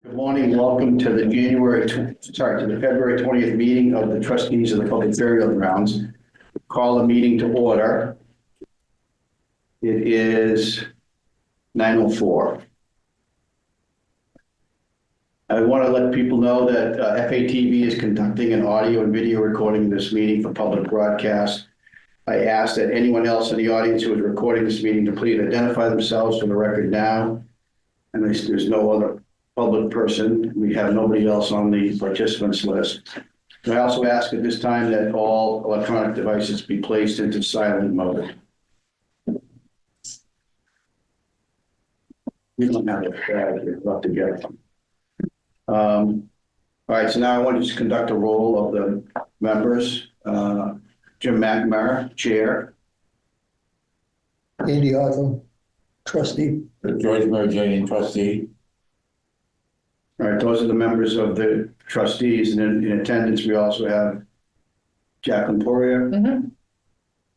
Good morning. Welcome to the February 20th meeting of the trustees of the public burial grounds. Call the meeting to order. It is 9:04. I want to let people know that FATV is conducting an audio and video recording of this meeting for public broadcast. I ask that anyone else in the audience who is recording this meeting to please identify themselves for the record now. And there's no other public person. We have nobody else on the participants list. And I also ask at this time that all electronic devices be placed into silent mode. We don't have a flag here, we'll have to get them. All right, so now I want to just conduct a roll of the members. Jim McNamara, Chair. Andy Arthur, Trustee. George Marjanian, Trustee. All right, those are the members of the trustees, and in attendance, we also have Jacqueline Poirier.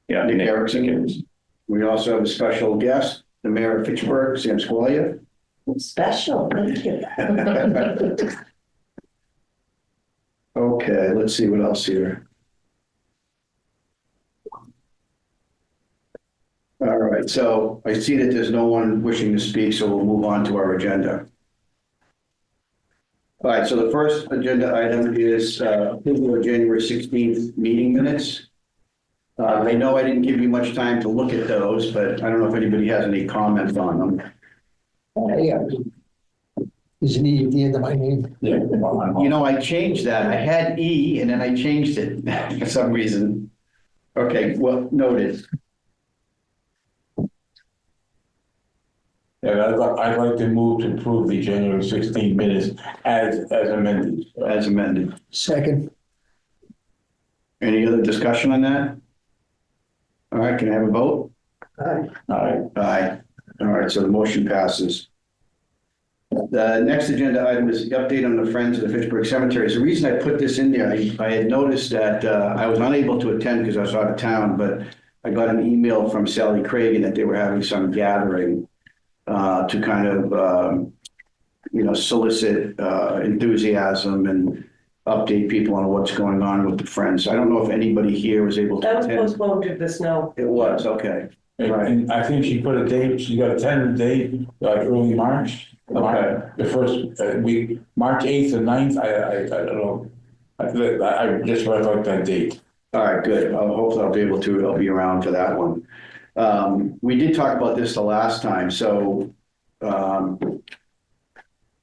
Yeah, Nick Erickson. We also have a special guest, the mayor of Fitchburg, Sam Squalia. Special, thank you. Okay, let's see what else here. All right, so I see that there's no one wishing to speak, so we'll move on to our agenda. All right, so the first agenda item is approval of January 16th meeting minutes. I know I didn't give you much time to look at those, but I don't know if anybody has any comments on them. Yeah. Is an E at the end of my name? Yeah. You know, I changed that. I had E and then I changed it for some reason. Okay, well, noted. And I'd like to move to approve the January 16 minutes as amended. As amended. Second. Any other discussion on that? All right, can I have a vote? Aye. Aye. Aye. All right, so the motion passes. The next agenda item is the update on the Friends of the Fitchburg Cemeteries. The reason I put this in there, I had noticed that I was unable to attend because I was out of town, but I got an email from Sally Cragen that they were having some gathering to kind of, solicit enthusiasm and update people on what's going on with the Friends. I don't know if anybody here was able to That was attend. postponed to the snow. It was, okay. Right. And I think she put a date, she got a tentative date, like early March. Okay. The first week, March 8th and 9th, I don't know. I just recollect that date. All right, good. Hopefully I'll be around for that one. We did talk about this the last time. So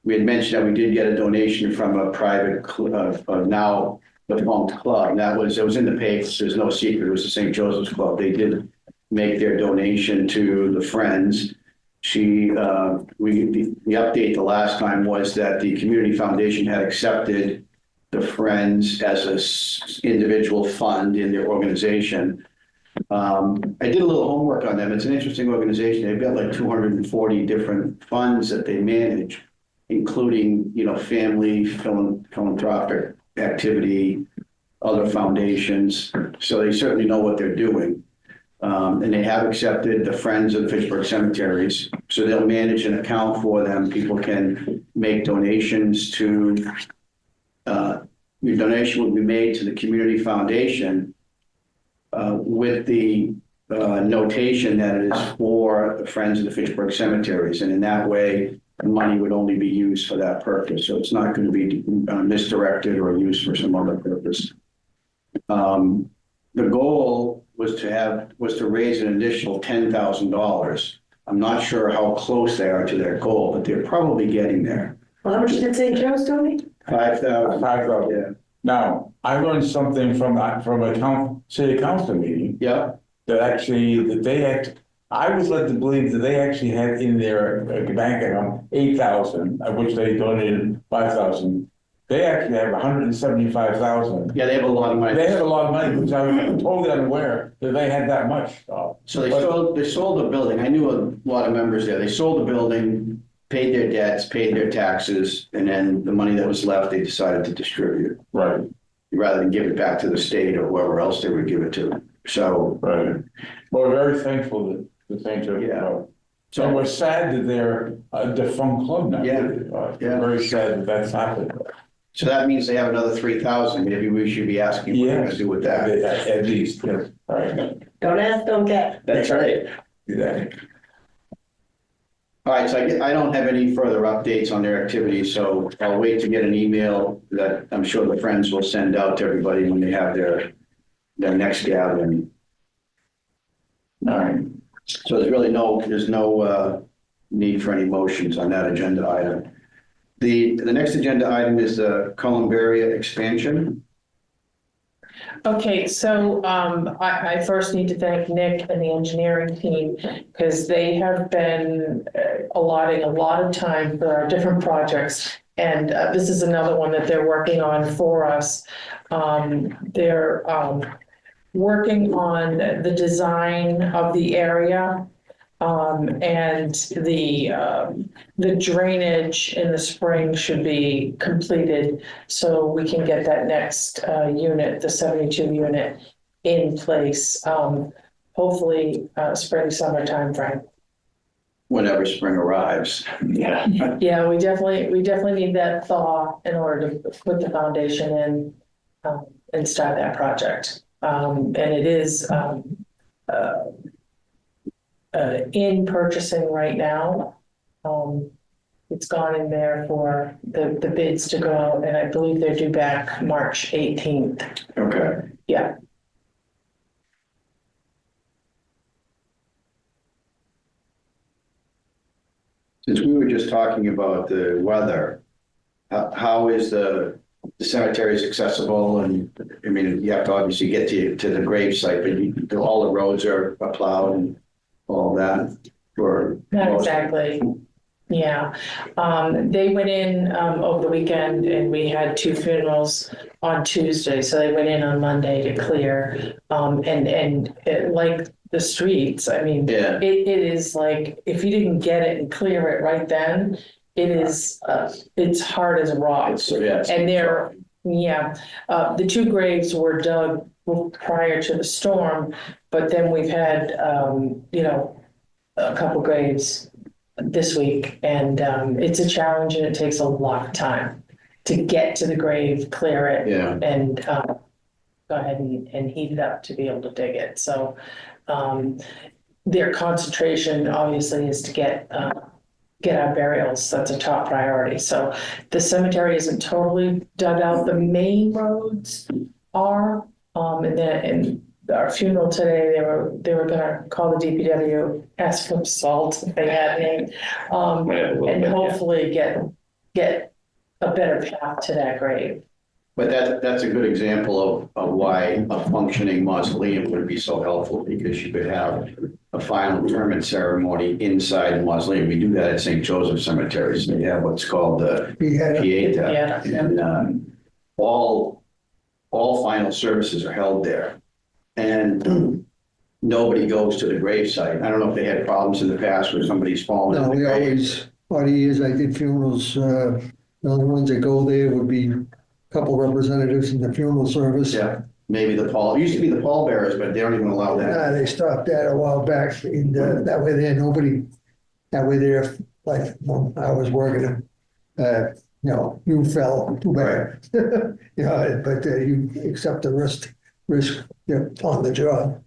we had mentioned that we did get a donation from a private now defunct club. And it was in the papers. There's no secret. It was the St. Joseph's Club. They did make their donation to the Friends. The update the last time was that the Community Foundation had accepted the Friends as an individual fund in their organization. I did a little homework on them. It's an interesting organization. They've got like 240 different funds that they manage, including, family, philanthropic activity, other foundations. So they certainly know what they're doing. And they have accepted the Friends of the Fitchburg Cemeteries. So they'll manage an account for them. People can make donations to, your donation will be made to the Community Foundation with the notation that it is for the Friends of the Fitchburg Cemeteries. And in that way, the money would only be used for that purpose. So it's not going to be misdirected or used for some other purpose. The goal was to raise an additional $10,000. I'm not sure how close they are to their goal, but they're probably getting there. Well, how much did St. Joe's donate? 5,000. 5,000. Yeah. Now, I learned something from a city council meeting. Yeah. I was led to believe that they actually had in their bank account 8,000, of which they donated 5,000. They actually have 175,000. Yeah, they have a lot of money. They have a lot of money, which I was totally unaware that they had that much. So they sold the building. I knew a lot of members there. They sold the building, paid their debts, paid their taxes, and then the money that was left, they decided to distribute. Right. Rather than give it back to the state or whoever else they would give it to. So. Right. Well, we're very thankful to St. Joe. Yeah. So So, we're sad that they're a defunct club now. Yeah, yeah. Very sad that that's happened. so that means they have another 3,000. Maybe we should be asking what they're gonna do with that. At least, yes, all right. Don't ask, don't get. That's right. Exactly. All right, so I don't have any further updates on their activities, so I'll wait to get an email that I'm sure the Friends will send out to everybody when they have their next gathering. All right, so there's no need for any motions on that agenda item. The next agenda item is the Columbaria expansion. Okay, so I first need to thank Nick and the engineering team because they have been allotting a lot of time for our different projects. And this is another one that they're working on for us. They're working on the design of the area and the drainage in the spring should be completed so we can get that next unit, the 72 unit, in place. Hopefully, spring, summer timeframe. Whenever spring arrives. Yeah. Yeah, we definitely need that thaw in order to put the foundation in and start that project. And it is in purchasing right now. It's gone in there for the bids to go out, and I believe they're due back March 18th. Okay. Yeah. Since we were just talking about the weather, how is the cemeteries accessible? And I mean, you have to obviously get to the grave site, but all the roads are plowed and all that for. Not exactly. Yeah. They went in over the weekend and we had 2 funerals on Tuesday. So they went in on Monday to clear. And like the streets, I mean, Yeah. it is like, if you didn't get it and clear it right then, it is, it's hard as a rock. Yeah. And the 2 graves were dug prior to the storm, but then we've had, a couple graves this week, and it's a challenge, and it takes a lot of time to get to the grave, clear it, Yeah. and go ahead and heat it up to be able to dig it. So their concentration obviously is to get our burials. That's a top priority. So the cemetery isn't totally dug out. The main roads are, and our funeral today, they were gonna call the DPW, ask for salt if they had any, and hopefully get a better path to that grave. But that's a good example of why a functioning mausoleum would be so helpful, because you could have a final interment ceremony inside the mausoleum. We do that at St. Joseph cemeteries. They have what's called the Pieta. Pieta. And all final services are held there. And nobody goes to the gravesite. I don't know if they had problems in the past where somebody's fallen in No, the we grave. always, 40 years I did funerals, the only ones that go there would be a couple representatives in the funeral service. Yeah, maybe it used to be the pallbearers, but they don't even allow that. They stopped that a while back, and that way there, like, when I was working, you fell, too bad. But you accept the risk, on the job.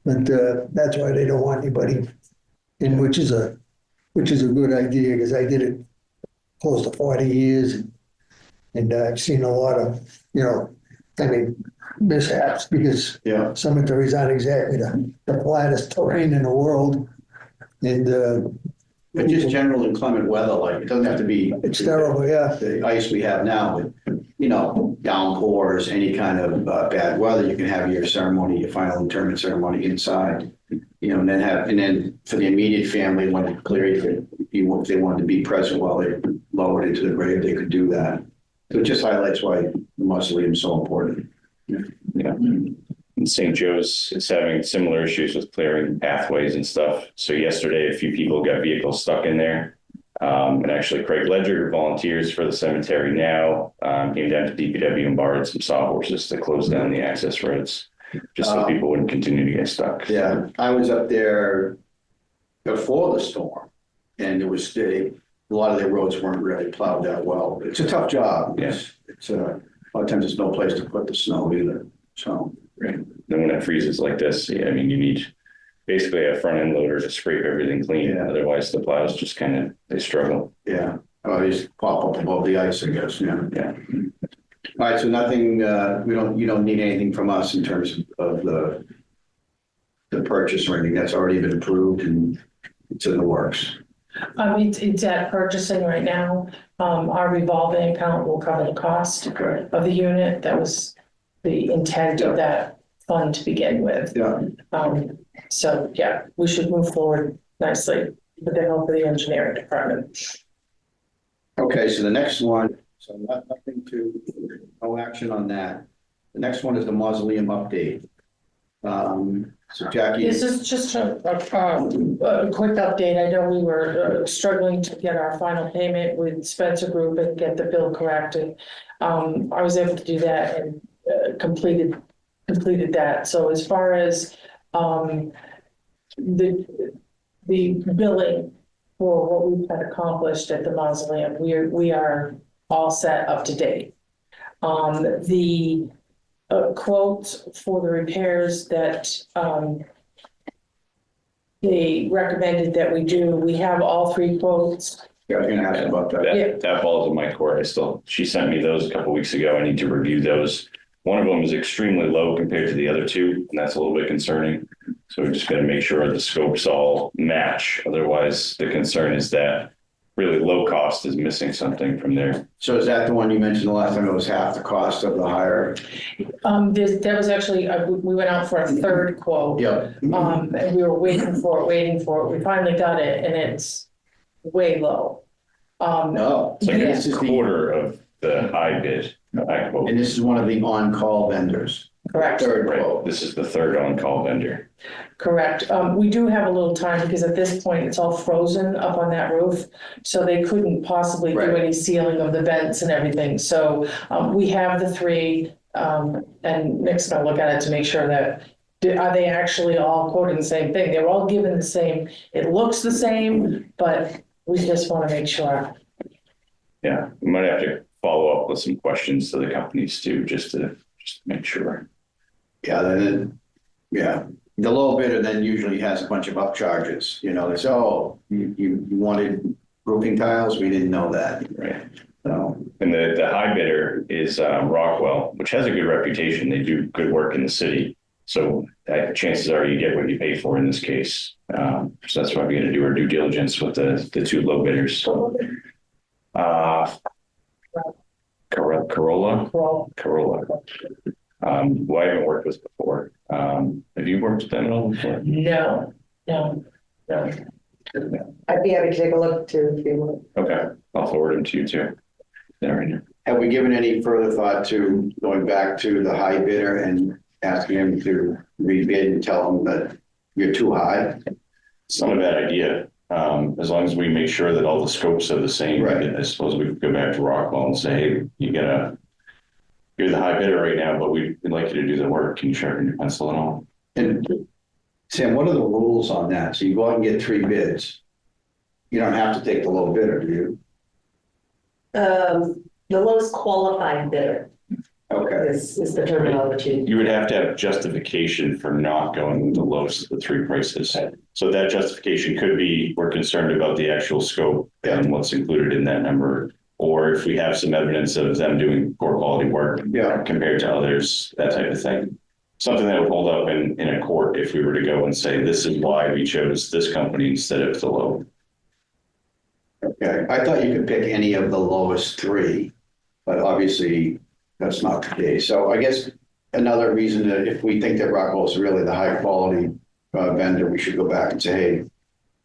But that's why they don't want anybody in, which is a good idea, because I did it close to 40 years. And I've seen a lot of, mishaps, because Yeah, cemeteries aren't exactly the flattest terrain in the world. And but just general inclement weather, like, it doesn't have to be. it's terrible, yeah. The ice we have now, but, downpours, any kind of bad weather, you can have your ceremony, your final interment ceremony inside. And then for the immediate family, when it cleared, if they wanted to be present while they lowered into the grave, they could do that. So it just highlights why the mausoleum is so important. Yeah. And St. Joe's is having similar issues with clearing pathways and stuff. So yesterday, a few people got vehicles stuck in there. And actually Craig Ledger, who volunteers for the cemetery now, came down to DPW and borrowed some sawhorses to close down the access roads, just so people wouldn't continue to get stuck. Yeah, I was up there before the storm. And a lot of their roads weren't really plowed that well. It's a tough job. It's a lot of times there's no place to put the snow either, so. Right. Then when it freezes like this, yeah, I mean, you need basically a front end loader to scrape everything clean. Yeah. Otherwise the plows just kind of, they struggle. Yeah, just pop up above the ice, I guess, yeah. Yeah. All right, so nothing, you don't need anything from us in terms of the purchase or anything. That's already been approved and it's in the works. It's at purchasing right now. Our revolving account will cover the cost Okay. of the unit. That was the intent of that fund to begin with. Yeah, So yeah, we should move forward nicely with the help of the engineering department. okay, so the next one, so no action on that. The next one is the mausoleum update. So Jackie. This is just a quick update. I know we were struggling to get our final payment with Spencer Group and get the bill corrected. I was able to do that and completed that. So as far as the billing for what we've had accomplished at the mausoleum, we are all set up to date. The quotes for the repairs that they recommended that we do, we have all 3 quotes. Yeah, I was gonna ask about that. Yeah. That falls in my court. She sent me those a couple weeks ago. I need to review those. One of them is extremely low compared to the other 2, and that's a little bit concerning. So we're just going to make sure the scopes all match. Otherwise, the concern is that really low cost is missing something from there. So is that the one you mentioned the last time? It was half the cost of the higher? That was actually, we went out for a 3rd quote. Yeah. And we were waiting for it. We finally got it and it's way low. No. It's like Yeah. this is a quarter of the high bid. High quote. And this is one of the on-call vendors. Correct. Third Right. quote. This is the 3rd on-call vendor. Correct. We do have a little time because at this point it's all frozen up on that roof. So they couldn't possibly do Right. any sealing of the vents and everything. So we have the 3 and Nick's gonna look at it to make sure that are they actually all quoting the same thing? They were all given the same, it looks the same, but we just want to make sure. Yeah, we might have to follow up with some questions to the companies too, just to make sure. Yeah, the low bidder then usually has a bunch of upcharges, they say, oh, you wanted roofing tiles? We didn't know that. Right. So, And the high bidder is Rockwell, which has a good reputation. They do good work in the city. So chances are you get what you pay for in this case. So that's why we're going to do our due diligence with the 2 low bidders. Corolla. Who I haven't worked with before. Have you worked with them at all before? No. I'd be happy to take a look too if you want. Okay, I'll forward them to you too. There right now. have we given any further thought to going back to the high bidder and asking him to rebid and tell him that you're too high? It's not a bad idea. As long as we make sure that all the scopes are the same. Right. I suppose we could go back to Rockwell and say, hey, you're the high bidder right now, but we'd like you to do the work. Can you sharpen your pencil at all? And Sam, what are the rules on that? So you go out and get 3 bids. You don't have to take the low bidder, do you? The lowest qualified bidder Okay. is the terminology. You would have to have justification for not going with the lowest of the 3 prices. So that justification could be, we're concerned about the actual scope and what's included in that number. Or if we have some evidence of them doing poor quality work compared to others, that type of thing. Something that would hold up in a court if we were to go and say, this is why we chose this company instead of the low. Okay, I thought you could pick any of the lowest 3, but obviously that's not the case. So I guess another reason that if we think that Rockwell is really the high quality vendor, we should go back and say, hey,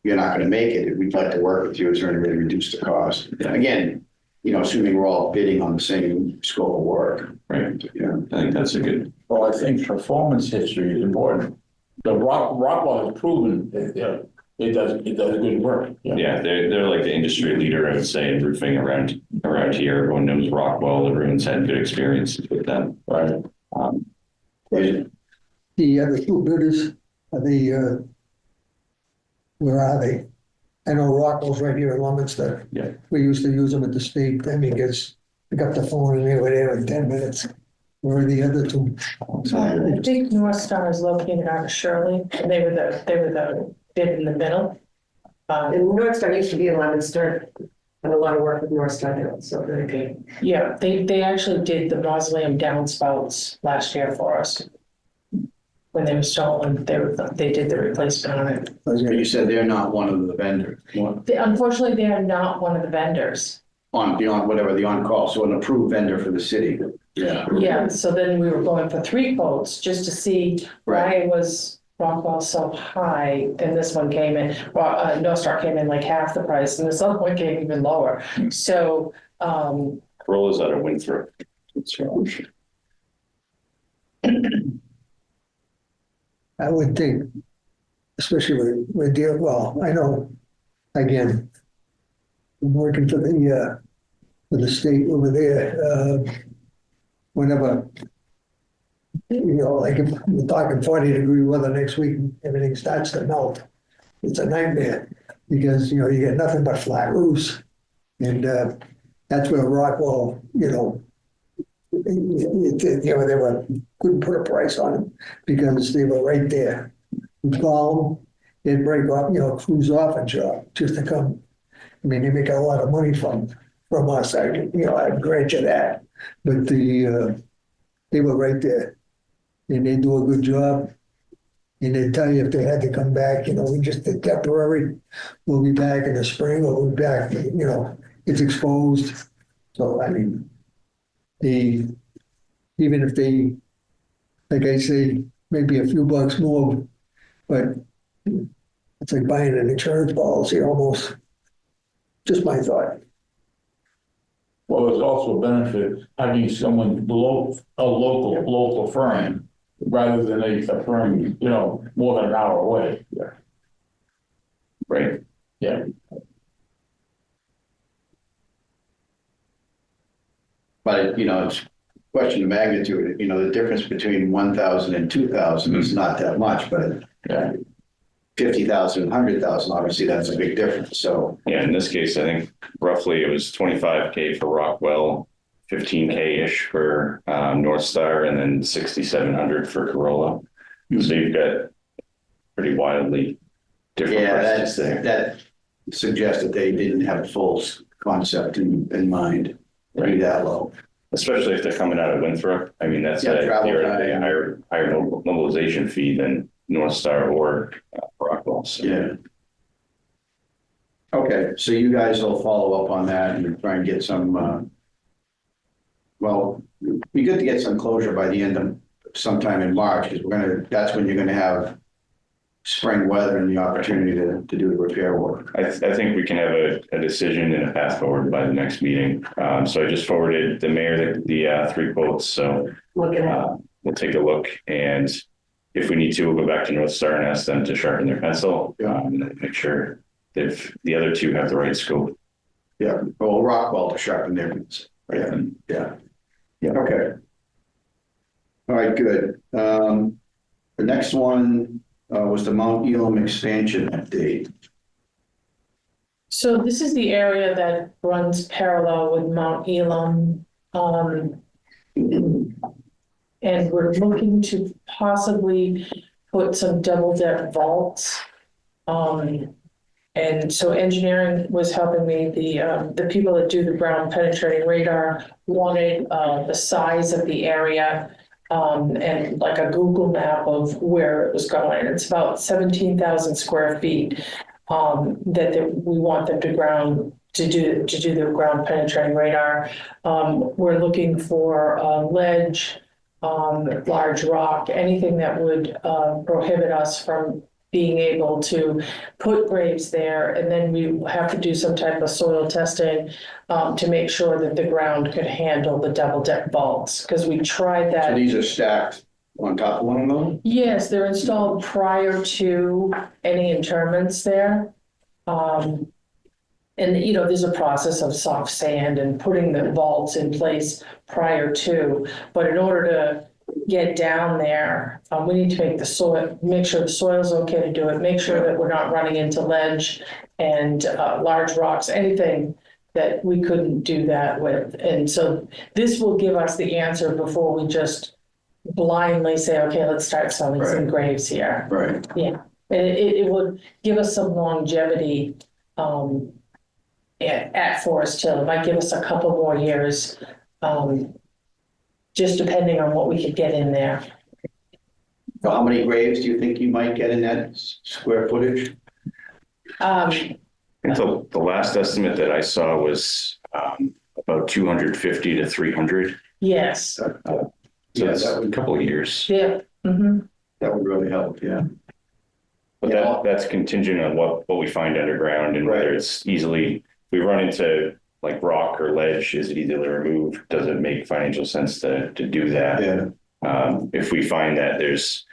you're not going to make it. We'd like to work with you. Is there any way to reduce the cost? Again, assuming we're all bidding on the same scope of work. Right. Yeah. I think that's a good. Well, I think performance history is important. The Rockwell has proven that, it does good work. Yeah, they're like the industry leader, I would say, in roofing around here. Everyone knows Rockwell. Everyone's had good experiences with them. Right. The other 2 bidders, are they where are they? I know Rockwell's right here in Leominster. Yeah. We used to use them at the state, I mean, because pick up the phone and they were there in 10 minutes. Where are the other two? I think North Star is located out of Shirley, and they were the bid in the middle. And North Star used to be in Leominster, and a lot of work with North Star there, so very good. Yeah, they actually did the mausoleum downspouts last year for us. When they were stolen, they did the replacement on it. But you said they're not one of the vendors, Unfortunately, they are not one of the vendors. whatever the on-call, so an approved vendor for the city. Yeah. Yeah, so then we were going for 3 quotes just to see why was Rockwell so high, and this one came in, North Star came in like half the price, and this other one came even lower. So, Corolla's out of Winthrop. I would think, especially with deal, well, I know, again, I'm working for the state over there, whenever, like if we're talking 40-degree weather next week, everything starts to melt. It's a nightmare because, you get nothing but flat roofs. And that's where Rockwell, couldn't put a price on them because they were right there. You'd call them, they'd break off, cruise off and job just to come. I mean, they make a lot of money from us. I grant you that. But they were right there. And they do a good job. And they tell you if they had to come back, we just did temporary. We'll be back in the spring, or we'll be back, it's exposed. So, I mean, even if they, like I say, maybe a few bucks more, but it's like buying an insurance policy almost. Just my thought. Well, there's also a benefit having someone local firm rather than a firm, more than an hour away. Yeah. Right. Yeah. But, it's a question of magnitude, the difference between 1,000 and 2,000 is not that much, but Yeah. 50,000, 100,000, obviously that's a big difference, so. Yeah, in this case, I think roughly it was 25K for Rockwell, 15K-ish for North Star, and then 6,700 for Corolla. So you've got pretty wildly different Yeah, prices there. that suggests that they didn't have a full concept in mind, to be that low. Especially if they're coming out of Winthrop. I mean, that's Yeah, travel theoretically a time. higher mobilization fee than North Star or Rockwell. So. Yeah. Okay, so you guys will follow up on that and try and get some, well, it'd be good to get some closure by the end of sometime in March, because that's when you're gonna have spring weather and the opportunity to do the repair work. I think we can have a decision and a path forward by the next meeting. So I just forwarded the mayor the 3 quotes. So Look at we'll take a look, and if we need to, we'll go back to North Star and ask them to sharpen their pencil, and make sure that the other 2 have the right scope. Yeah, well, Rockwell to sharpen their pencil. Yeah. Okay. All right, good. The next one was the Mount Elam expansion update. So this is the area that runs parallel with Mount Elam. And we're looking to possibly put some double deck vaults. And so engineering was helping me. The people that do the ground penetrating radar wanted the size of the area and like a Google map of where it was going. It's about 17,000 square feet that we want them to do the ground penetrating radar. We're looking for ledge, large rock, anything that would prohibit us from being able to put graves there. And then we have to do some type of soil testing to make sure that the ground could handle the double deck vaults, because we tried that. So these are stacked on top of one another? Yes, they're installed prior to any interments there. And, there's a process of soft sand and putting the vaults in place prior to, but in order to get down there, we need to make the soil, make sure the soil's okay to do it, make sure that we're not running into ledge and large rocks, anything that we couldn't do that with. And so this will give us the answer before we just blindly say, okay, let's start selling some graves here. Right. Yeah, and it would give us some longevity at Forest Hill. It might give us a couple more years, just depending on what we could get in there. So how many graves do you think you might get in that square footage? I think the last estimate that I saw was about 250 to 300. Yes, So that's a couple of years. yeah. Mm-hmm. That would really help, yeah. But that's contingent on what we find underground and whether it's easily, if we run into like rock or ledge, is it easily removed? Does it make financial sense to do that? Yeah. If we find that there's,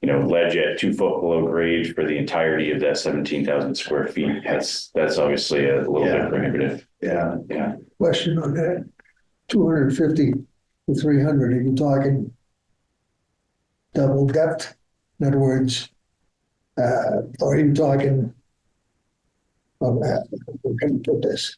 ledge at 2 foot below grade for the entirety of that 17,000 square feet, that's obviously a little bit prohibitive. Yeah. Yeah. Question on that, 250 to 300, are you talking double depth? In other words, or are you talking, how can you put this?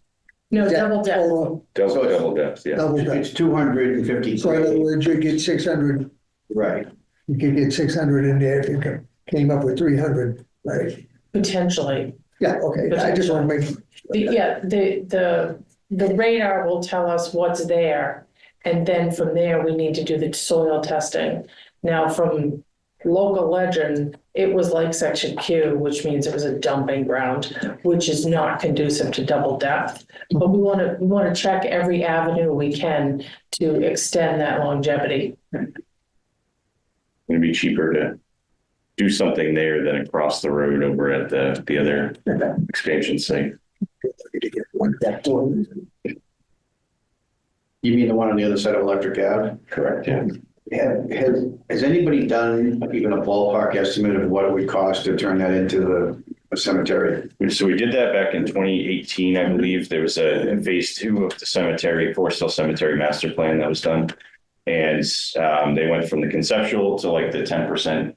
No, double depth. Or Double depth, yeah. double It's depth. 250. So in other words, you get 600, Right. you could get 600 in there if you came up with 300, right? Potentially. Yeah, okay, I just want to make. The radar will tell us what's there. And then from there, we need to do the soil testing. Now, from local legend, it was like section Q, which means it was a dumping ground, which is not conducive to double depth. But we want to check every avenue we can to extend that longevity. It'd be cheaper to do something there than across the road over at the other expansion site. You mean the one on the other side of Electric Ave? Correct, yeah. Has anybody done even a ballpark estimate of what it would cost to turn that into a cemetery? So we did that back in 2018, I believe. There was a phase 2 of the cemetery, Forest Hill Cemetery Master Plan that was done. And they went from the conceptual to like the 10%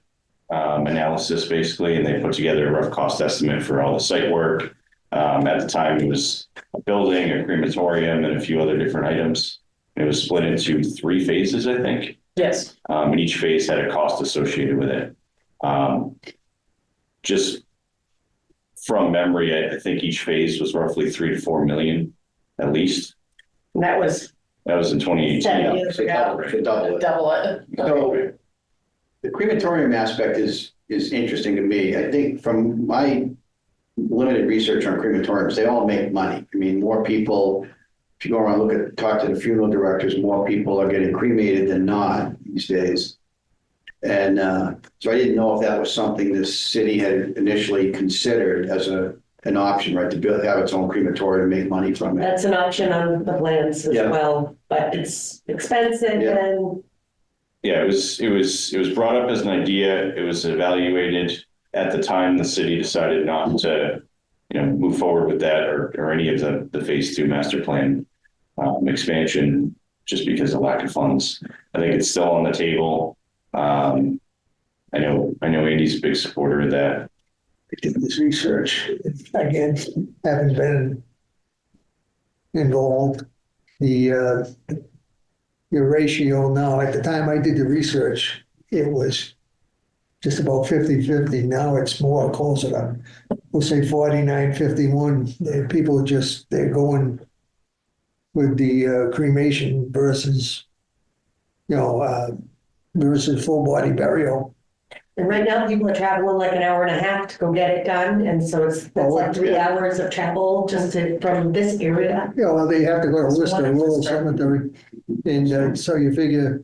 analysis, basically, and they put together a rough cost estimate for all the site work. At the time, it was a building, a crematorium, and a few other different items. It was split into 3 phases, I think. Yes. And each phase had a cost associated with it. Just from memory, I think each phase was roughly 3 to 4 million, at least. And that was That was in 2018. 7 years ago. Should double it. Double it. So the crematorium aspect is interesting to me. I think from my limited research on crematoriums, they all make money. I mean, more people, if you go around, talk to the funeral directors, more people are getting cremated than not these days. And so I didn't know if that was something the city had initially considered as an option, right, to have its own crematorium and make money from it. That's an option on the plans as Yeah. well, but it's expensive Yeah. and Yeah, it was brought up as an idea. It was evaluated. At the time, the city decided not to, move forward with that or any of the phase 2 master plan expansion, just because of lack of funds. I think it's still on the table. I know Andy's a big supporter of that. I did this research, again, having been involved, the ratio now, at the time I did the research, it was just about 50-50. Now it's more closer to, we'll say 49-51. People they're going with the cremation versus full body burial. And right now, people are traveling like an hour and a half to go get it done, and so that's like 3 hours of travel just from this area. Yeah, well, they have to go to Worcester Wonderful. Rural Cemetery, and so you figure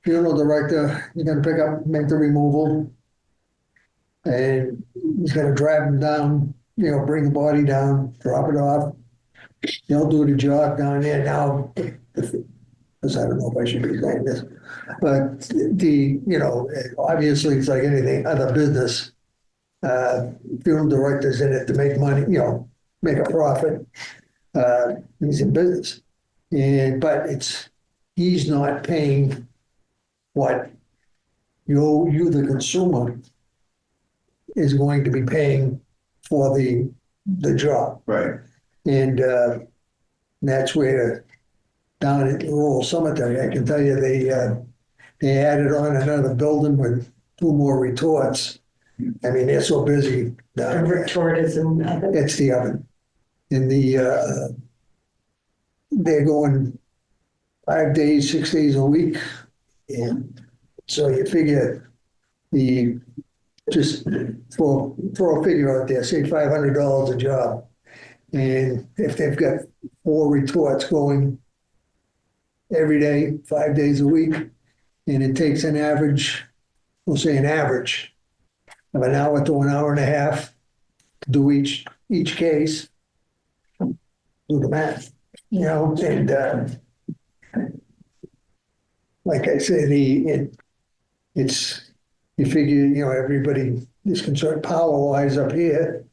funeral director, you're gonna make the removal, and he's gonna drive them down, bring the body down, drop it off. They'll do the job down there now, because I don't know if I should be saying this, but obviously it's like anything, other business. Funeral director's in it to make money, make a profit. He's in business. But he's not paying what the consumer is going to be paying for the job. Right. And that's where down at rural cemetery, I can tell you, they added on another building with 2 more retorts. I mean, they're so busy down And there. retort is in oven. It's the oven. And they're going 5 days, 6 days a week. And so you figure just throw a figure out there, say $500 a job. And if they've got 4 retorts going every day, 5 days a week, and it takes an average, we'll say an average of an hour to an hour and a half to do each case, do the math, and like I say, it's, you figure, everybody is concerned power-wise up here,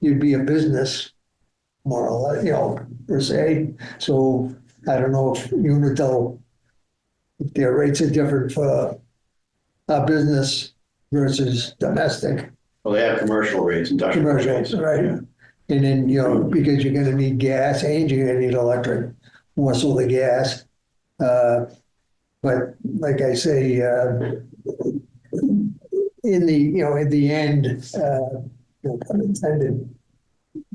you'd be a business, more or less, per se. So I don't know if Unitil, if their rates are different for a business versus domestic. Well, they have commercial rates, industrial rates. Commercial, right? And then, because you're gonna need gas and you're gonna need electric, more so the gas. But like I say, in the end, no pun intended,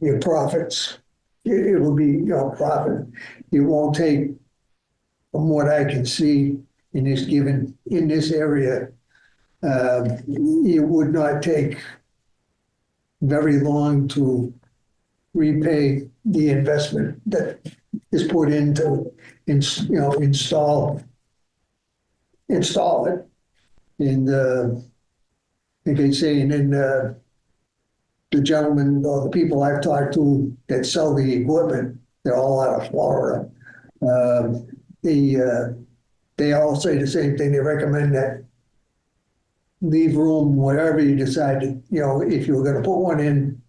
your profits, it will be, profit. It won't take, from what I can see in this area, it would not take very long to repay the investment that is put into, install it. And like I say, and then the gentlemen or the people I've talked to that sell the equipment, they're all out of Florida. They all say the same thing. They recommend that leave room, whatever you decide to, if you were gonna put one in,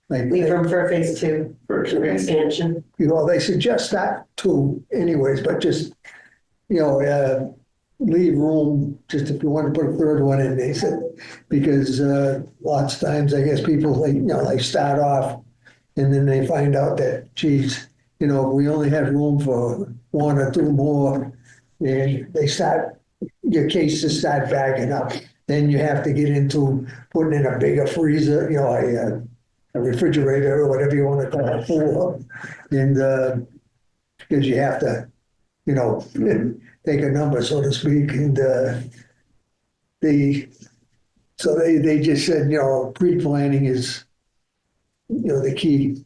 like. Leave room for phase 2 For expansion. They suggest that too anyways, but just, leave room just if you want to put a 3rd one in, they said, because lots of times, I guess people, they start off and then they find out that, geez, we only had room for 1 or 2 more, and your cases start backing up. Then you have to get into putting in a bigger freezer, a refrigerator or whatever you want to call it for. And because you have to, take a number, so to speak. And they just said, pre-planning is, the key.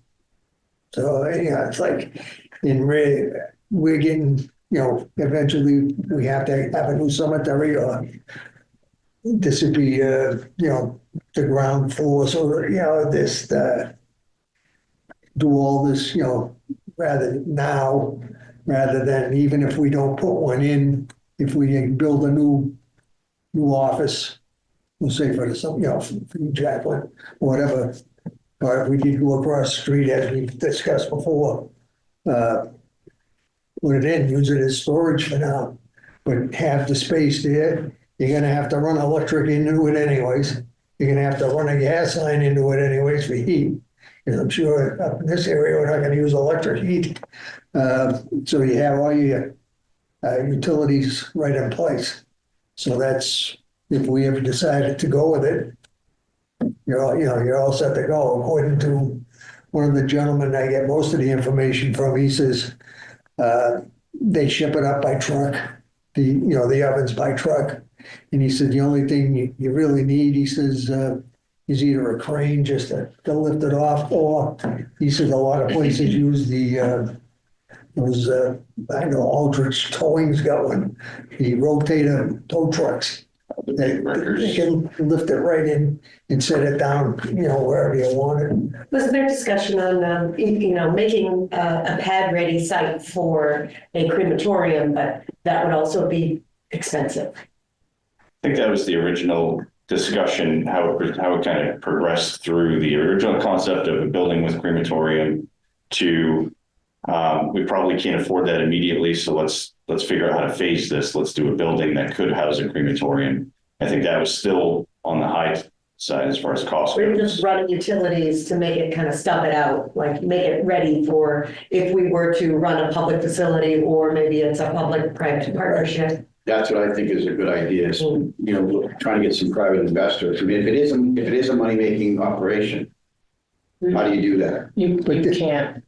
So, it's like, we're getting, eventually we have to have a new cemetery, or this would be, the ground floor. So, do all this, rather than, even if we don't put one in, if we build a new office, we'll say for the chaplain, whatever, or if we did go across the street as we discussed before, put it in, use it as storage for now, but have the space there. You're gonna have to run electric into it anyways. You're gonna have to run a gas line into it anyways for heat. Because I'm sure up in this area, we're not gonna use electric heat. So you have all your utilities right in place. So that's, if we ever decided to go with it, you're all set to go. According to one of the gentlemen I get most of the information from, he says they ship it up by truck, the ovens by truck. And he said the only thing you really need, he says, is either a crane just to lift it off, or he says a lot of places use those I know Aldrich Towing's got one, the rotator tow trucks. They can lift it right in and set it down, wherever you want it. Wasn't there discussion on, making a pad-ready site for a crematorium, but that would also be expensive? I think that was the original discussion, how it kind of progressed through the original concept of a building with crematorium to, we probably can't afford that immediately, so let's let's figure out how to phase this. Let's do a building that could house a crematorium. I think that was still on the high side as far as cost We're goes. just running utilities to make it kind of stub it out, like make it ready for if we were to run a public facility or maybe it's a public-private partnership. That's what I think is a good idea, is, trying to get some private investors. I mean, if it is a money-making operation, how do you do that? You can't.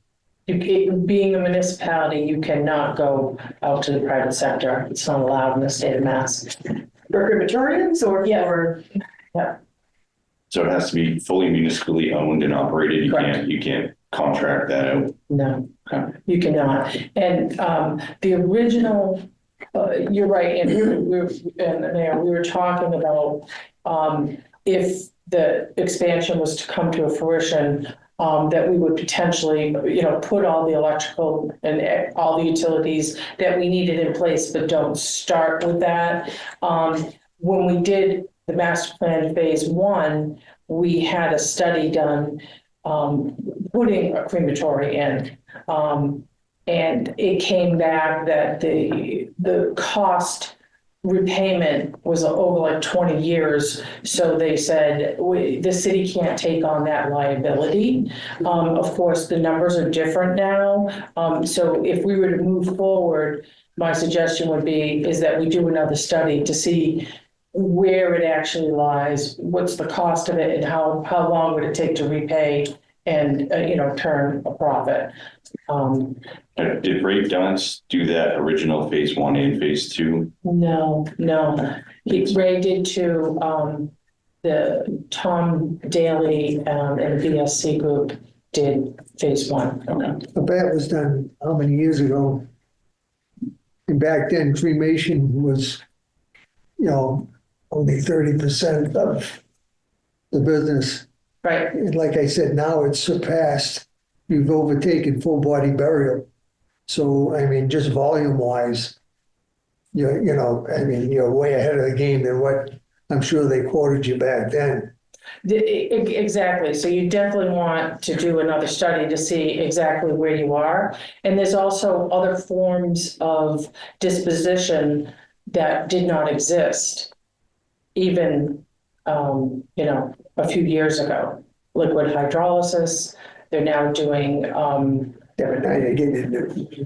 Being a municipality, you cannot go out to the private sector. It's not allowed in the state of Mass. For crematoriums or Yeah. for? Yeah. So it has to be fully municipally owned and operated. Correct. You can't contract that out. No, Okay. you cannot. And the original, you're right, and we were talking about if the expansion was to come to a fruition, that we would potentially, put all the electrical and all the utilities that we needed in place, but don't start with that. When we did the master plan phase 1, we had a study done putting a crematory in. And it came back that the cost repayment was over like 20 years. So they said, the city can't take on that liability. Of course, the numbers are different now. So if we were to move forward, my suggestion would be is that we do another study to see where it actually lies, what's the cost of it, and how long would it take to repay and, turn a profit. Did Ray Dunce do that original phase 1 and phase 2? No. Ray did too. The Tom Daly and the BSC group did phase 1. Okay. But that was done how many years ago? And back then cremation was, only 30% of the business. Right. And like I said, now it's surpassed. We've overtaken full body burial. So, I mean, just volume wise, you're way ahead of the game than what I'm sure they quoted you back then. Exactly. So you definitely want to do another study to see exactly where you are. And there's also other forms of disposition that did not exist even, a few years ago. Liquid hydrolysis. They're now doing. Yeah, but now you're getting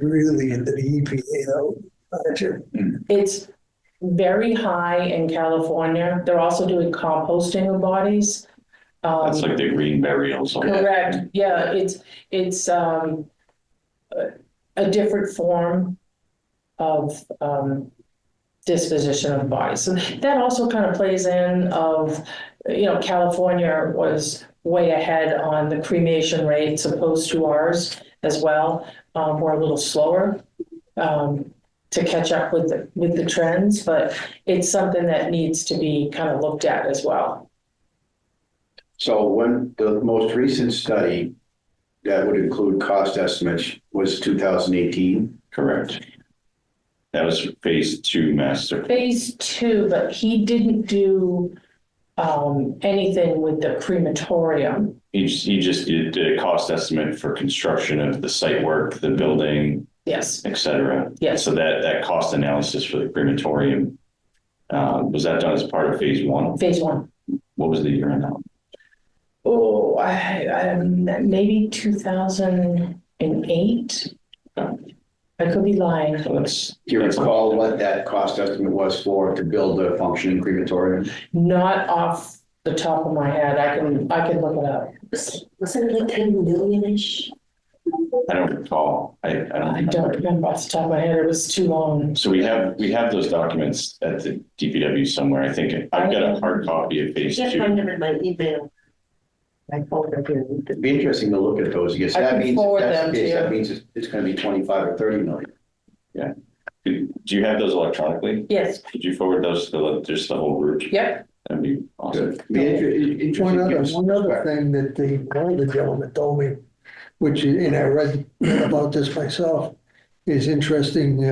really into the EPA though, aren't you? It's very high in California. They're also doing composting of bodies. That's like the green burials. Correct. Yeah, it's a different form of disposition of bodies. So that also kind of plays in of, California was way ahead on the cremation rates opposed to ours as well. We're a little slower to catch up with the trends, but it's something that needs to be kind of looked at as well. So when the most recent study that would include cost estimates was 2018? Correct. That was phase 2 master. Phase 2, but he didn't do anything with the crematorium. He just did a cost estimate for construction of the site work, the building, Yes. et cetera. Yes. So that cost analysis for the crematorium, was that done as part of phase 1? Phase 1. What was the year on that? Oh, I maybe 2008. I could be lying. So that's. Do you recall what that cost estimate was to build a functioning crematorium? Not off the top of my head. I can look it up. Wasn't it like 10 million-ish? I don't recall. I don't remember off the top of my head. It was too long. So we have those documents at the DPW somewhere. I think I've got a hard copy of phase I can't 2. find them in my email. My folder here. It'd be interesting to look at those. Because I that can means, forward if that's them the to case, you. that means it's going to be 25 or 30 million. Yeah. Do you have those electronically? Yes. Could you forward those to just the whole group? Yep. That'd be awesome. Good. Be interesting. One other thing that one of the gentlemen told me, which, and I read about this myself, is interesting.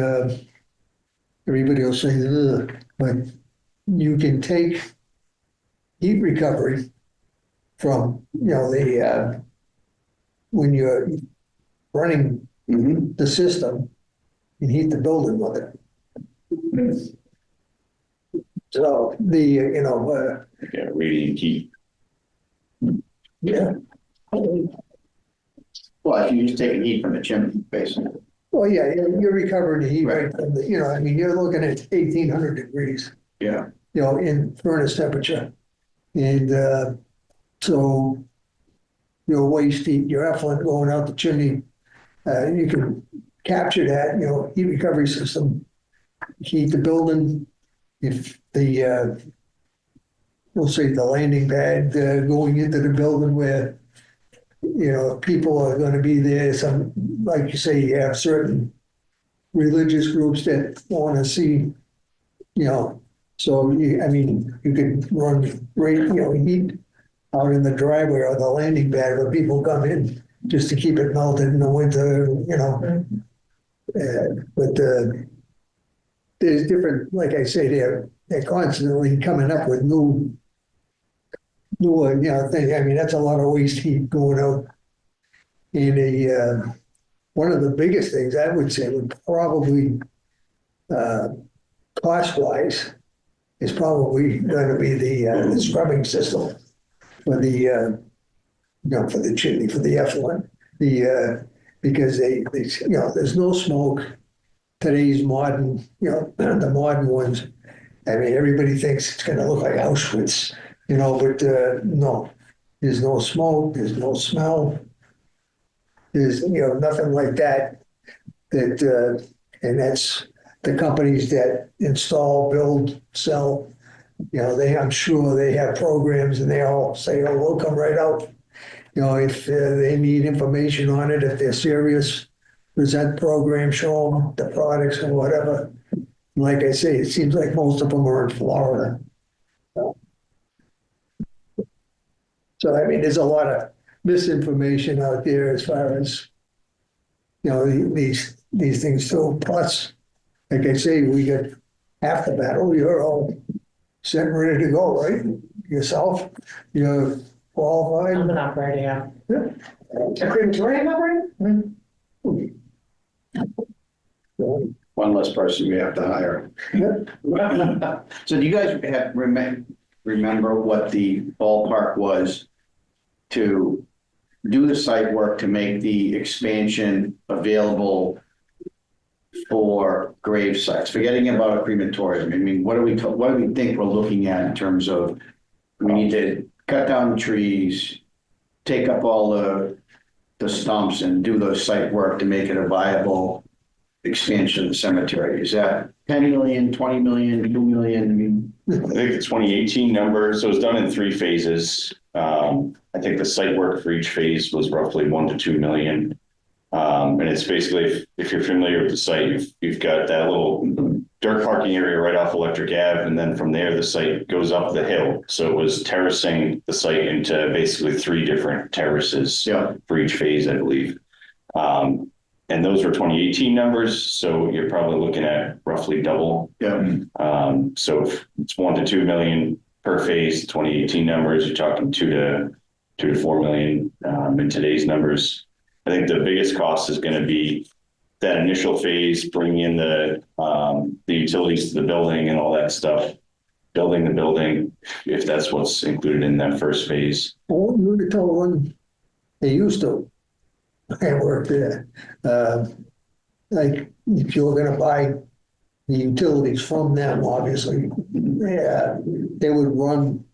Everybody will say, ugh, but you can take heat recovery from, when you're running Mhm. the system, and heat the building with it. So Yeah, radiant heat. yeah, Well, if you're just taking heat from the chimney, basically. well, yeah, you're recovering the heat right from the, I mean, you're looking at 1,800 degrees, Yeah. in furnace temperature. And so your waste heat, your effluent going out the chimney, you can capture that, heat recovery system, heat the building. If we'll say the landing pad going into the building where, people are going to be there, some, like you say, you have certain religious groups that want to see, so I mean, you could run heat out in the driveway or the landing pad where people come in just to keep it melted in the winter, but there's different, like I say, they're constantly coming up with new thing. I mean, that's a lot of waste heat going out. And one of the biggest things I would say would probably, cost-wise, is probably going to be the scrubbing system for the, for the chimney, for the effluent. Because there's no smoke. Today's modern, the modern ones. I mean, everybody thinks it's going to look like Auschwitz, but no, there's no smoke, there's no smell, there's nothing like that. And that's the companies that install, build, sell. I'm sure they have programs, and they all say, "Oh, we'll come right out." If they need information on it, if they're serious, present program, show them the products and whatever. Like I say, it seems like most of them are in Florida. So, I mean, there's a lot of misinformation out there as far as, these things. So plus, like I say, we got half the battle. You're all set and ready to go, right? Yourself, you're qualified. I'm an operator, yeah. A crematorium operator? One less person we have to hire. So do you guys remember what the ballpark was to do the site work to make the expansion available for grave sites? Forgetting about a crematorium, I mean, what do we think we're looking at in terms of, we need to cut down the trees, take up all the stumps and do the site work to make it a viable expansion of the cemetery? Is that 10 million, 20 million, 2 million? I mean, I think the 2018 number, so it's done in 3 phases. I think the site work for each phase was roughly 1 to 2 million. And it's basically, if you're familiar with the site, you've got that little dirt parking area right off Electric Ave. And then from there, the site goes up the hill. So it was terracing the site into basically 3 different terraces for each phase, I believe. And those were 2018 numbers. So you're probably looking at roughly double. So if it's 1 to 2 million per phase, 2018 numbers, you're talking 2 to 4 million in today's numbers. I think the biggest cost is going to be that initial phase, bringing in the utilities to the building and all that stuff, building the building, if that's what's included in that first phase. Well, you were told when they used to. I worked there. Like if you were going to buy the utilities from them, obviously, they would run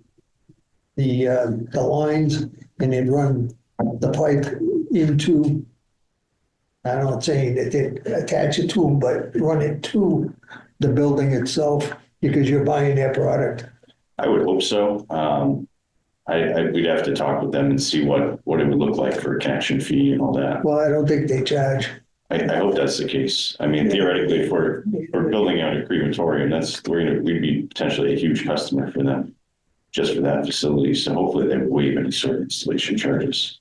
the lines, and they'd run the pipe into. I'm not saying that they attach it to them, but run it to the building itself because you're buying their product. I would hope so. We'd have to talk with them and see what it would look like for a connection fee and all that. Well, I don't think they charge. I hope that's the case. I mean, theoretically, if we're building out a crematorium, we'd be potentially a huge customer for them, just for that facility. So hopefully they waive any sort of installation charges.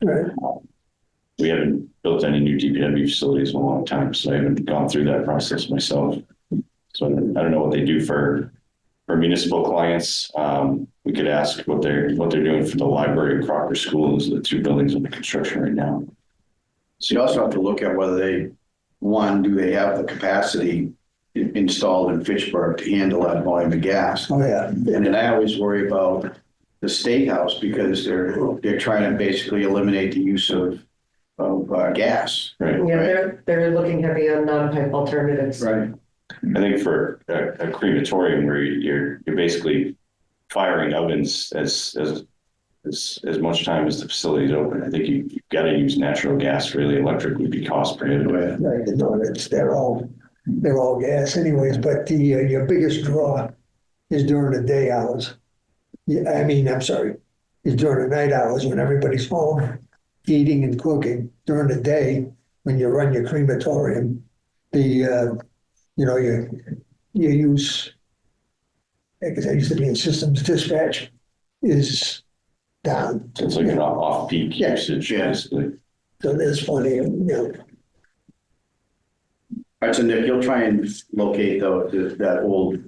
Right. We haven't built any new DPW facilities in a long time, so I haven't gone through that process myself. So I don't know what they do for municipal clients. We could ask what they're doing for the library and Crocker School. Those are the 2 buildings under construction right now. So you also have to look at whether they one, do they have the capacity installed in Fitchburg to handle that volume of gas? Oh, yeah. And then I always worry about the state house because they're trying to basically eliminate the use of gas. Right. Yeah, they're looking heavy on non-pipe alternatives. Right. I think for a crematorium where you're basically firing ovens as much time as the facility's open, I think you've got to use natural gas. Really, electric would be cost prohibitive. Right, no, they're all gas anyways, but your biggest draw is during the day hours. Yeah, I mean, I'm sorry, is during the night hours when everybody's home, eating and cooking. During the day, when you run your crematorium, you use, because I used to be in systems dispatch, is down. So it's like an off-peak Yeah. usage, Yeah. basically. So there's plenty of, All right, so Nick, you'll try and locate that old,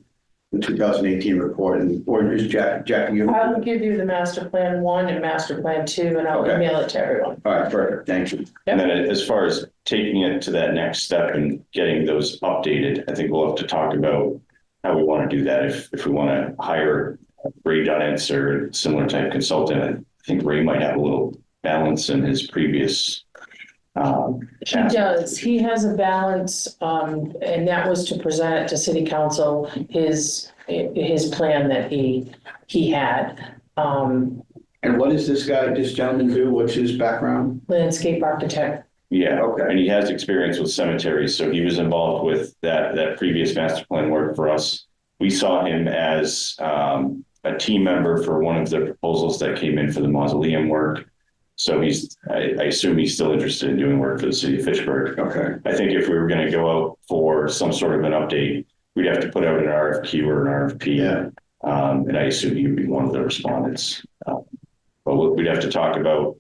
the 2018 report, or is Jack, you? I will give you the master plan 1 and master plan 2, and I'll Okay. email it to everyone. All right, perfect, thank you. And then as far as taking it to that next step and getting those updated, I think we'll have to talk about how we want to do that. If we want to hire Ray Dunnitz or similar type consultant, I think Ray might have a little balance in his previous. He does. He has a balance, and that was to present to city council his plan that he had. And what does this gentleman do? What's his background? Landscape architect. Yeah, Okay. and he has experience with cemeteries, so he was involved with that previous master plan work for us. We saw him as a team member for one of the proposals that came in for the mausoleum work. So I assume he's still interested in doing work for the city of Fitchburg. Okay. I think if we were going to go out for some sort of an update, we'd have to put out an RFQ or an RFP. Yeah. And I assume he would be one of the respondents. But we'd have to talk about,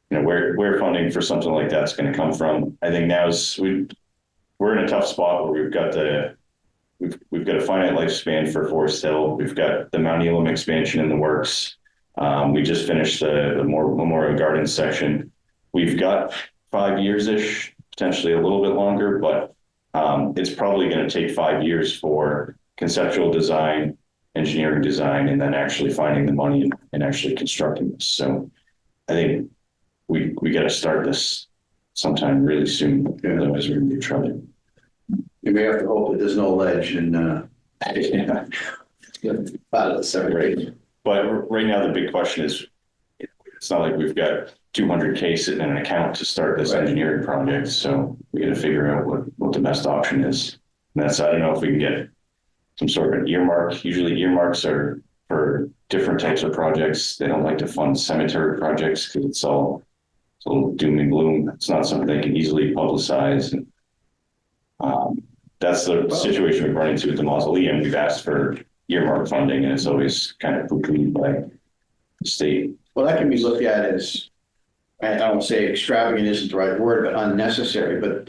where funding for something like that's going to come from. I think we're in a tough spot where we've got a finite lifespan for Forest Hill. We've got the Mount Elam expansion in the works. We just finished the Memorial Gardens section. We've got 5 years-ish, potentially a little bit longer, but it's probably going to take 5 years for conceptual design, engineering design, and then actually finding the money and actually constructing this. So I think we got to start this sometime really soon. Otherwise, we're going to be in trouble. You may have to hope that there's no ledge in Yeah. out of the cemetery. But right now, the big question is, it's not like we've got 200K sitting in an account to start this engineering project. So we got to figure out what the best option is. And I don't know if we can get some sort of an earmark. Usually earmarks are for different types of projects. They don't like to fund cemetery projects because it's a little doom and gloom. It's not something they can easily publicize. And that's the situation we've run into with the mausoleum. We've asked for earmark funding, and it's always kind of poo-pooed by the state. Well, that can be looked at as, I don't say extravagant isn't the right word, but unnecessary. But,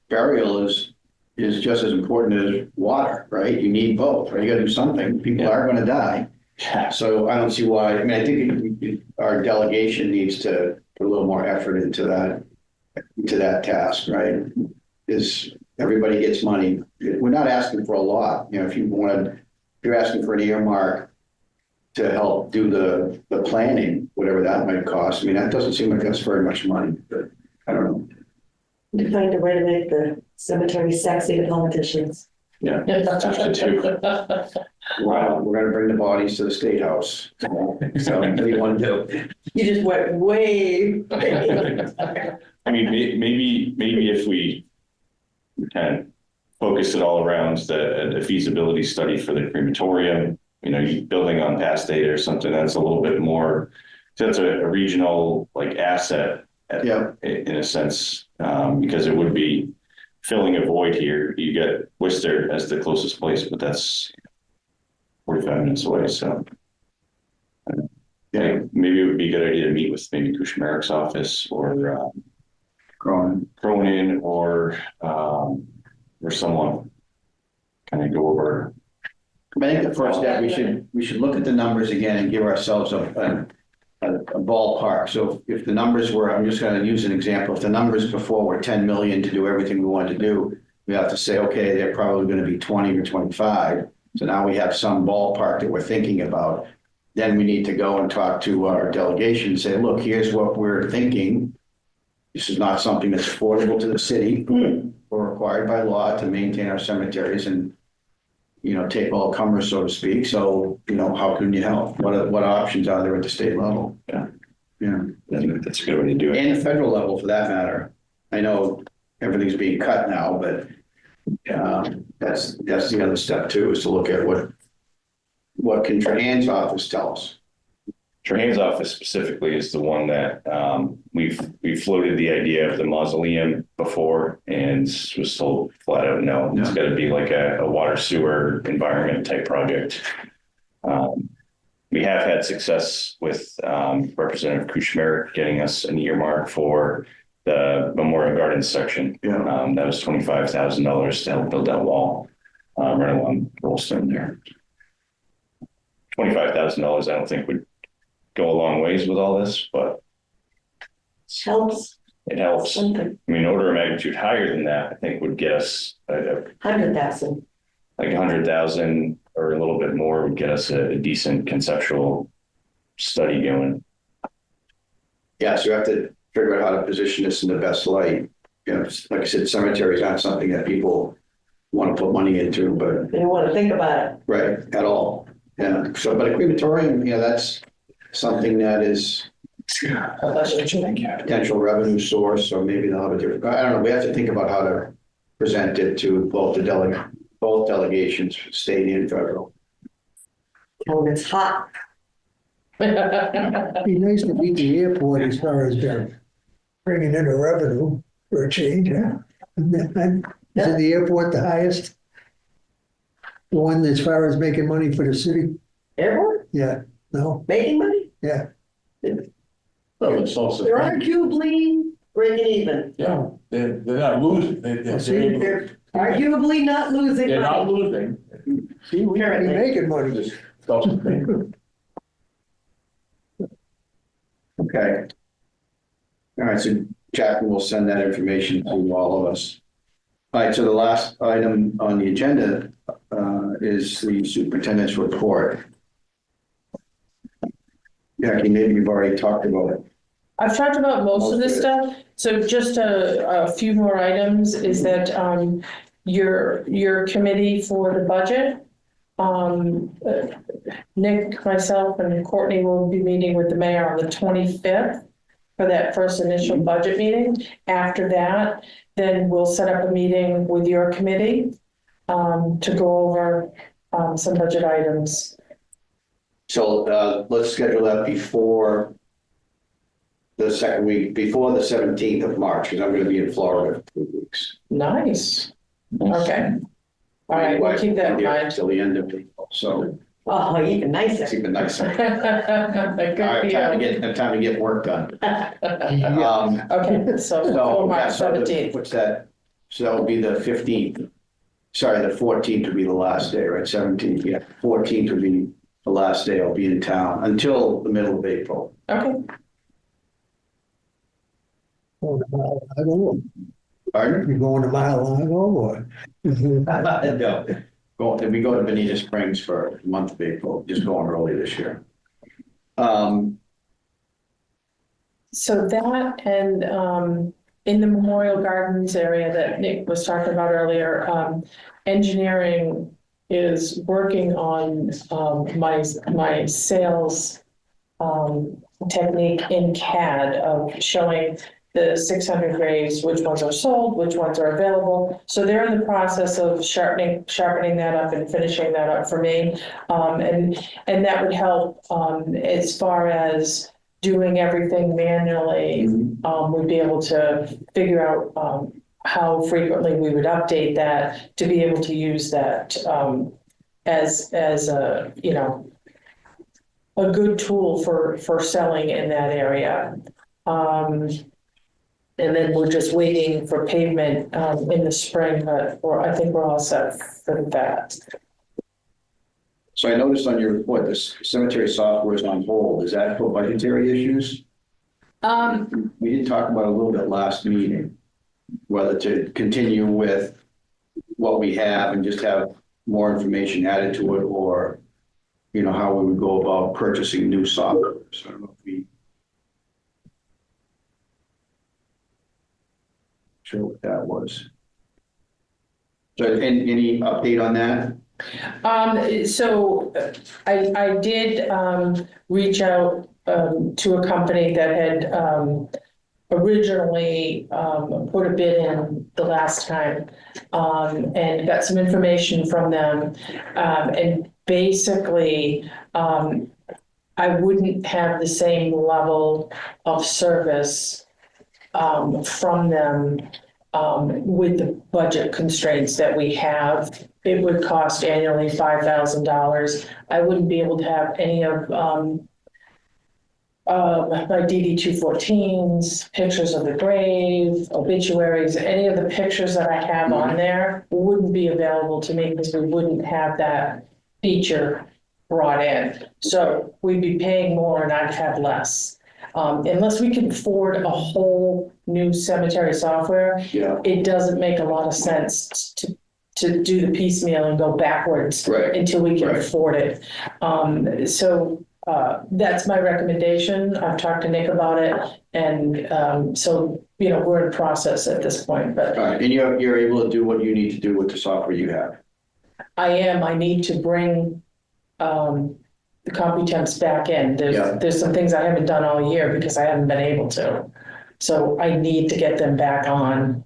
burial is just as important as water, right? You need both, right? You got to do something. People are going to die. Yeah. So I don't see why. I mean, I think our delegation needs to put a little more effort into that task, right? Is everybody gets money. We're not asking for a lot. If you're asking for an earmark to help do the planning, whatever that might cost. I mean, that doesn't seem like that's very much money, but I don't know. To find a way to make the cemetery sexy to politicians. Yeah, have to do. Wow, we're gonna bring the bodies to the state house. So what do you want to do? You just went way. I mean, maybe if we kind of focus it all around the feasibility study for the crematorium, building on past data or something that's a little bit more, that's a regional asset in a sense, because it would be filling a void here. You get Worcester as the closest place, but that's 45 minutes away. So maybe it would be a good idea to meet with maybe Kushmerik's office or Cronin or someone, kind of go over. I think the first step, we should look at the numbers again and give ourselves a a ballpark. So if the numbers were, I'm just gonna use an example, if the numbers before were 10 million to do everything we wanted to do, we have to say, okay, they're probably gonna be 20 or 25. So now we have some ballpark that we're thinking about. Then we need to go and talk to our delegation and say, look, here's what we're thinking. This is not something that's affordable to the city or required by law to maintain our cemeteries and, you know, take all comers, so to speak. So, you know, how can you help? What options are there at the state level? Yeah. Yeah. That's a good way to do it. And the federal level for that matter. I know everything's being cut now, but that's the other step too, is to look at what can Trahan's office tell us? Trahan's office specifically is the one that we floated the idea of the mausoleum before and was told flat out no. It's got to be like a water sewer environment type project. We have had success with Representative Kushmer getting us an earmark for the Memorial Gardens section. Yeah. That was $25,000 to help build that wall right along Rollstone there. $25,000 I don't think would go a long ways with all this, but Helps it helps. something, I mean, order of magnitude higher than that, I think would get us 100,000. like 100,000 or a little bit more would get us a decent conceptual study going. Yeah, so you have to figure out how to position this in the best light. You know, like I said, cemeteries aren't something that people want to put money into, but They want to think about it. right, at all. Yeah, so, but a crematorium, you know, that's something that is potential revenue source, or maybe they'll have a different, I don't know, we have to think about how to present it to both both delegations, state and federal. Tell them it's hot. It'd be nice to beat the airport as far as bringing in a revenue for a change, huh? Isn't the airport the highest? The one as far as making money for the city? Airport Yeah, no, making money? yeah. Well, it's also, They're arguably breaking even. yeah, they're not losing. They're arguably not losing They're not money. losing. See, we be Apparently. making money. Just self-sustained. Okay. All right, so Chapman will send that information to all of us. All right, so the last item on the agenda is the superintendent's report. Jackie, maybe you've already talked about it. I've talked about most of this stuff, so just a few more items is that your committee for the budget, Nick, myself, and Courtney will be meeting with the mayor on the 25th for that first initial budget meeting. After that, then we'll set up a meeting with your committee to go over some budget items. So let's schedule that before the second week, before the 17th of March, because I'm going to be in Florida for 2 weeks. Nice. Okay. All right, we'll keep that in mind. Till the end of April, so Oh, even it's nicer. even nicer. Good I for have time to get work done. Okay, so So, for yeah, March so 17th. what's that? So that will be the 15th. Sorry, the 14th would be the last day, right? 17th, yeah. 14th would be the last day I'll be in town until the middle of April. Okay. Pardon? You're going to Mar-a-Lago or? No, we go to Bonita Springs for the month of April, just going early this year. So that and in the Memorial Gardens area that Nick was talking about earlier, engineering is working on my sales technique in CAD of showing the 600 graves, which ones are sold, which ones are available. So they're in the process of sharpening that up and finishing that up for me. And that would help as far as doing everything manually. We'd be able to figure out how frequently we would update that to be able to use that as a, you know, a good tool for selling in that area. And then we're just waiting for pavement in the spring, but I think we're all set for that. So I noticed on your report, this cemetery software is on hold. Is that for budgetary issues? We did talk about it a little bit last meeting, whether to continue with what we have and just have more information added to it, or, you know, how we would go about purchasing new software. So I don't know if we. Sure what that was. So any update on that? So I did reach out to a company that had originally put a bid in the last time, and got some information from them. And basically, I wouldn't have the same level of service from them with the budget constraints that we have. It would cost annually $5,000. I wouldn't be able to have any of my DD 214s, pictures of the grave, obituaries, any of the pictures that I have on there wouldn't be available to me because we wouldn't have that feature brought in. So we'd be paying more and I'd have less. Unless we can afford a whole new cemetery software, Yeah. it doesn't make a lot of sense to do the piecemeal and go backwards until we can afford it. So that's my recommendation. I've talked to Nick about it, and so, you know, we're in process at this point. But All right, and you're able to do what you need to do with the software you have. I need to bring the Computemps back in. There's some things I haven't done all year because I haven't been able to. So I need to get them back on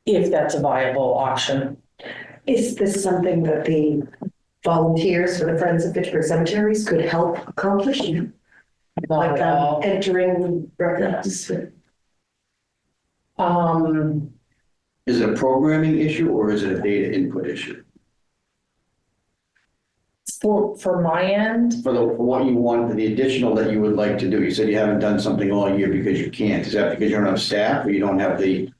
if that's a viable option. Is this something that the volunteers for the Friends of Fitchburg Cemeteries could help accomplish? Like entering records? Is it a programming issue or is it a data input issue? For my end? For what you want, the additional that you would like to do. You said you haven't done something all year because you can't. Is that because you don't have staff or you don't have the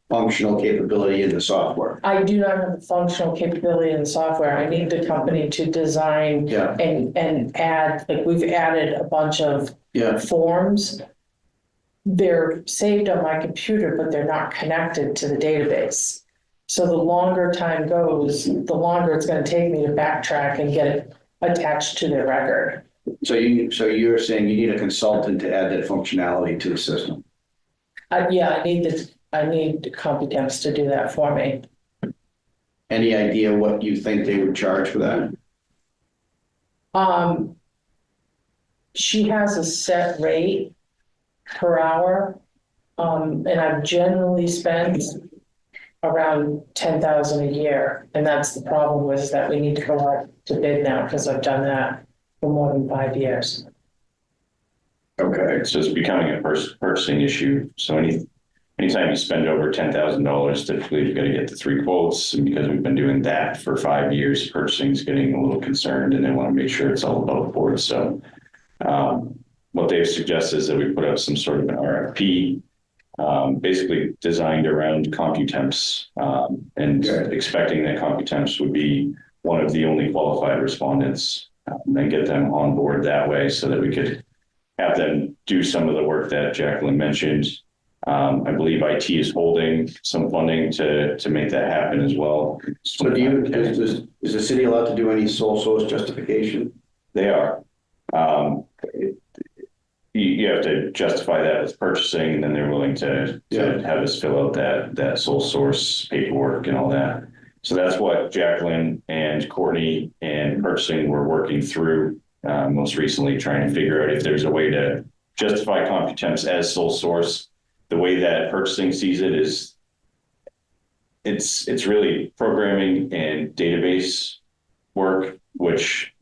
functional capability in the software? I do not have the functional capability in the software. I need the company to design and add, like we've added a bunch of forms. They're saved on my computer, but they're not connected to the database. So the longer time goes, the longer it's going to take me to backtrack and get it attached to their record. So you're saying you need a consultant to add that functionality to the system? Yeah, I need Computemps to do that for me. Any idea what you think they would charge for that? She has a set rate per hour, and I've generally spent around 10,000 a year, and that's the problem was that we need to go out to bid now because I've done that for more than 5 years. Okay, so it's becoming a purchasing issue. So anytime you spend over $10,000, typically you've got to get the 3 quotes, and because we've been doing that for 5 years, purchasing is getting a little concerned, and they want to make sure it's all above board. So what they've suggested is that we put up some sort of an RFP. Basically designed around Computemps, and expecting that Computemps would be one of the only qualified respondents, and get them on board that way so that we could have them do some of the work that Jacqueline mentioned. I believe IT is holding some funding to make that happen as well. So is the city allowed to do any sole source justification? They are. You have to justify that with purchasing, and then they're willing to have us fill out that sole source paperwork and all that. So that's what Jacqueline and Courtney and purchasing were working through most recently, trying to figure out if there's a way to justify Computemps as sole source. The way that purchasing sees it is it's really programming and database work, which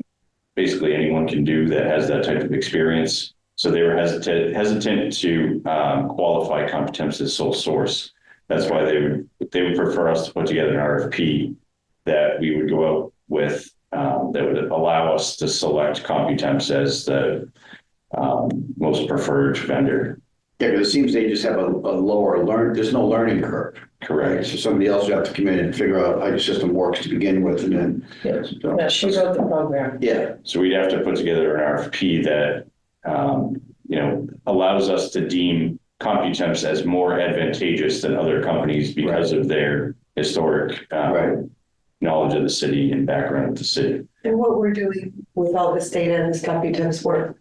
basically anyone can do that has that type of experience. So they were hesitant to qualify Computemps as sole source. That's why they would prefer us to put together an RFP that we would go out with that would allow us to select Computemps as the most preferred vendor. Yeah, because it seems they just have a lower there's no learning curve. Right, Correct. so somebody else will have to come in and figure out how your system works to begin with, and then. Yeah, she wrote the program. Yeah, So we'd have to put together an RFP that, allows us to deem Computemps as more advantageous than other companies because of their historic Right. knowledge of the city and background of the city. And what we're doing with all this data and this Computemps work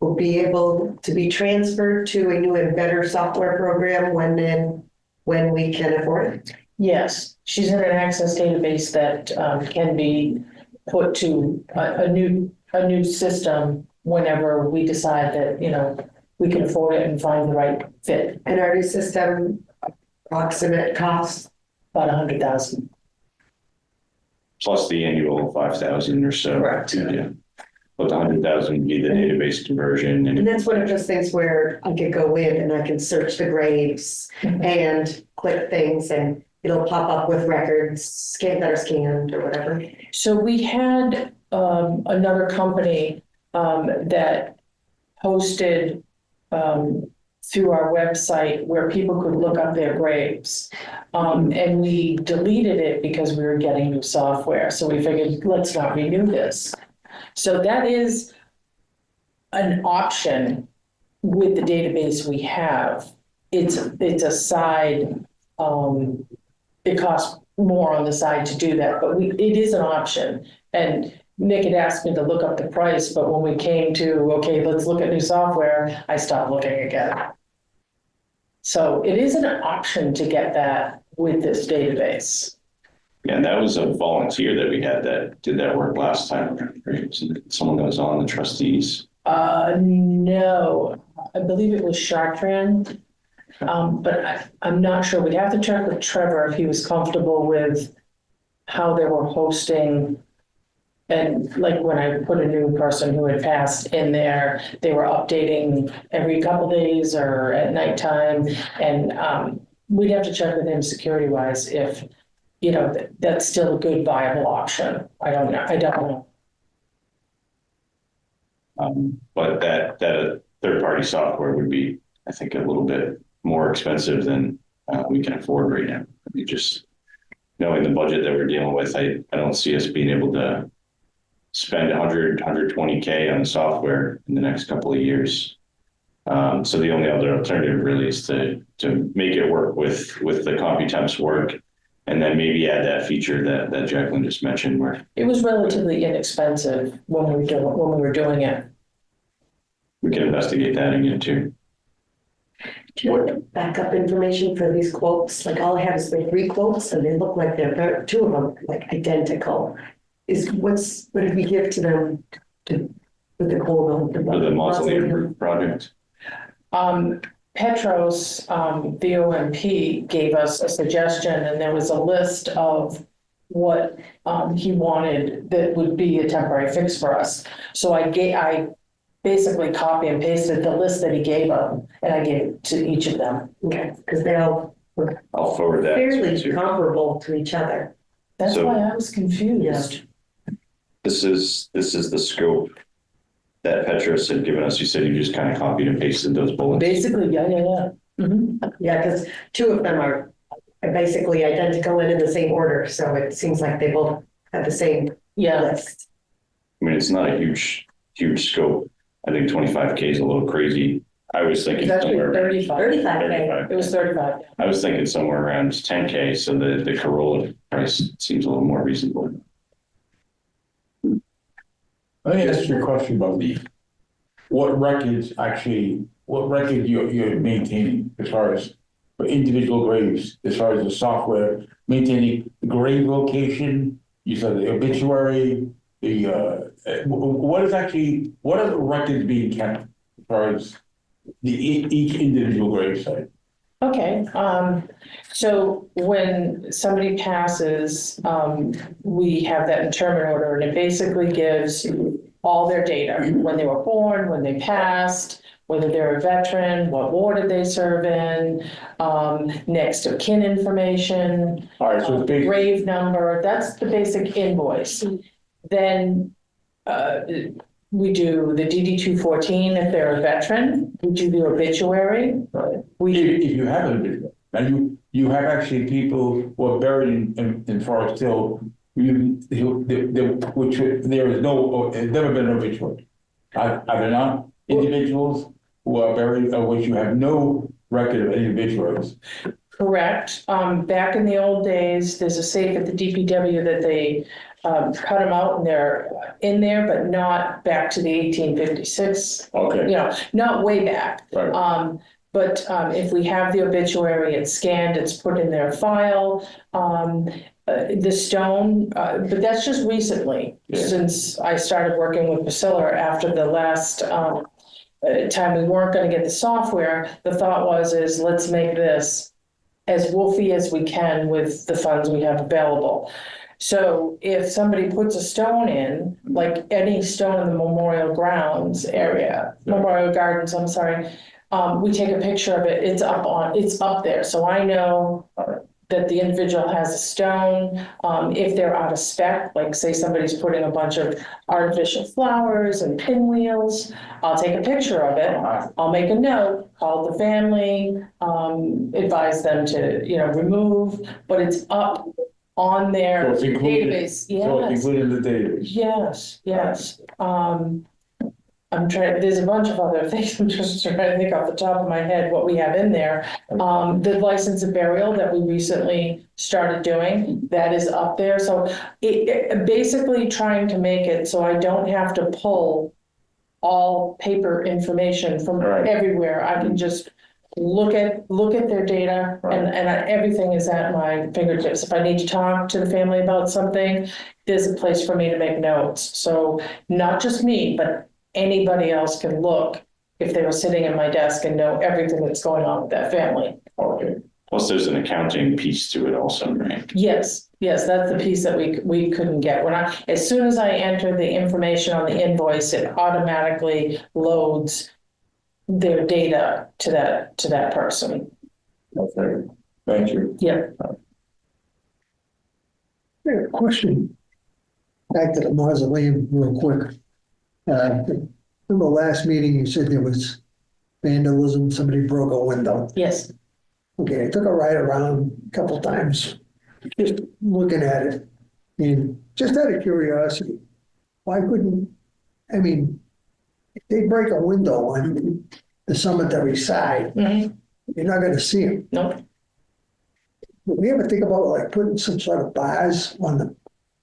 will be able to be transferred to a new and better software program when we can afford it. Yes, she's in an access database that can be put to a new system whenever we decide that, we can afford it and find the right fit, And our new system approximate cost. about 100,000. Plus the annual 5,000 or so. Correct. Yeah. But the 100,000 would be the database conversion And and that's one of those things where I could go in and I can search the graves and click things and it'll pop up with records that are scanned or whatever. So we had another company that hosted through our website where people could look up their graves. And we deleted it because we were getting new software. So we figured, let's not renew this. So that is an option with the database we have. It's a side, it costs more on the side to do that, but it is an option. And Nick had asked me to look up the price, but when we came to, okay, let's look at new software, I stopped looking again. So it is an option to get that with this database. yeah, and that was a volunteer that we had that did that work last time. Someone that was on the trustees. No, I believe it was Chartrand. But I'm not sure. We'd have to check with Trevor if he was comfortable with how they were hosting. And like when I put a new person who had passed in there, they were updating every couple days or at nighttime. And we'd have to check with him security wise if, that's still a good viable option. I don't know. But that third-party software would be, I think, a little bit more expensive than we can afford right now. I mean, just knowing the budget that we're dealing with, I don't see us being able to spend 120K on software in the next couple of years. So the only other alternative really is to make it work with the Computemps work, and then maybe add that feature that Jacqueline just mentioned, where It was relatively inexpensive when we were doing it. we can investigate that again too. Do you have backup information for these quotes? Like all I have is the 3 quotes and they look like they're 2 of them like identical. What did we give to them with the quote? For the mausoleum project. Petros, the OMP, gave us a suggestion, and there was a list of what he wanted that would be a temporary fix for us. So I basically copy and pasted the list that he gave them, and I gave it to each of them. Okay, because they all were I'll forward that. fairly to- comparable to each other. That's So- why I was confused. This is the scope that Petros had given us. You said you just kind of copied and pasted those bullets. Basically, yeah. Mhm. Yeah, because 2 of them are basically identical and in the same order. So it seems like they both have the same Yeah, list. I mean, it's not a huge scope. I think 25K is a little crazy. I was it's thinking actually somewhere 35. 35K. It was 35. I was thinking somewhere around 10K. So the Corolla price seems a little more reasonable. Let me ask you a question about what records you're maintaining as far as for individual graves, as far as the software, maintaining the grave location, you said the obituary, what are the records being kept as far as each individual grave site? Okay, so when somebody passes, we have that interment order, and it basically gives all their data, when they were born, when they passed, whether they're a veteran, what ward did they serve in, next of kin information, All right, so it's basically, grave number, that's the basic invoice. Then We do the DD 214 if they're a veteran. We do the obituary. We do, If you have a video, and you have actually people who are buried in Forest Hill, which there is no, has never been an obituary. Are there not individuals who are buried, of which you have no record of any obituaries? correct. Back in the old days, there's a safe at the DPW that they cut them out and they're in there, but not back to the 1856. Okay. Not way back. Right. But if we have the obituary, it's scanned, it's put in their file. The stone, but that's just recently, since I started working with Priscilla after the last time we weren't going to get the software. The thought is let's make this as woofy as we can with the funds we have available. So if somebody puts a stone in, like any stone in the Memorial Grounds area, Memorial Gardens, I'm sorry, we take a picture of it, it's up there. So I know that the individual has a stone. If they're out of spec, like say somebody's putting a bunch of artificial flowers and pinwheels, I'll take a picture of it. I'll make a note, call the family, advise them to, remove, but it's up on their So it's included. database. So it's Yes, included in the database. yes. I'm trying, there's a bunch of other things, I'm just trying to think off the top of my head what we have in there. The license of burial that we recently started doing, that is up there. So it basically trying to make it so I don't have to pull all paper information from everywhere. I can just look at their data and everything is at my fingertips. If I need to talk to the family about something, there's a place for me to make notes. So not just me, but anybody else can look if they were sitting at my desk and know everything that's going on with that family. Okay. Plus, there's an accounting piece to it also, right? Yes, that's the piece that we couldn't get. As soon as I enter the information on the invoice, it automatically loads their data to that person. Okay. Thank you. Yeah. Question. Back to the mausoleum real quick. Remember last meeting, you said there was vandalism, somebody broke a window. Yes. Okay, I took a ride around a couple times, just looking at it. And just out of curiosity, why couldn't, if they break a window on the cemetery side, you're not gonna see them. Nope. But we ever think about like putting some sort of bars on the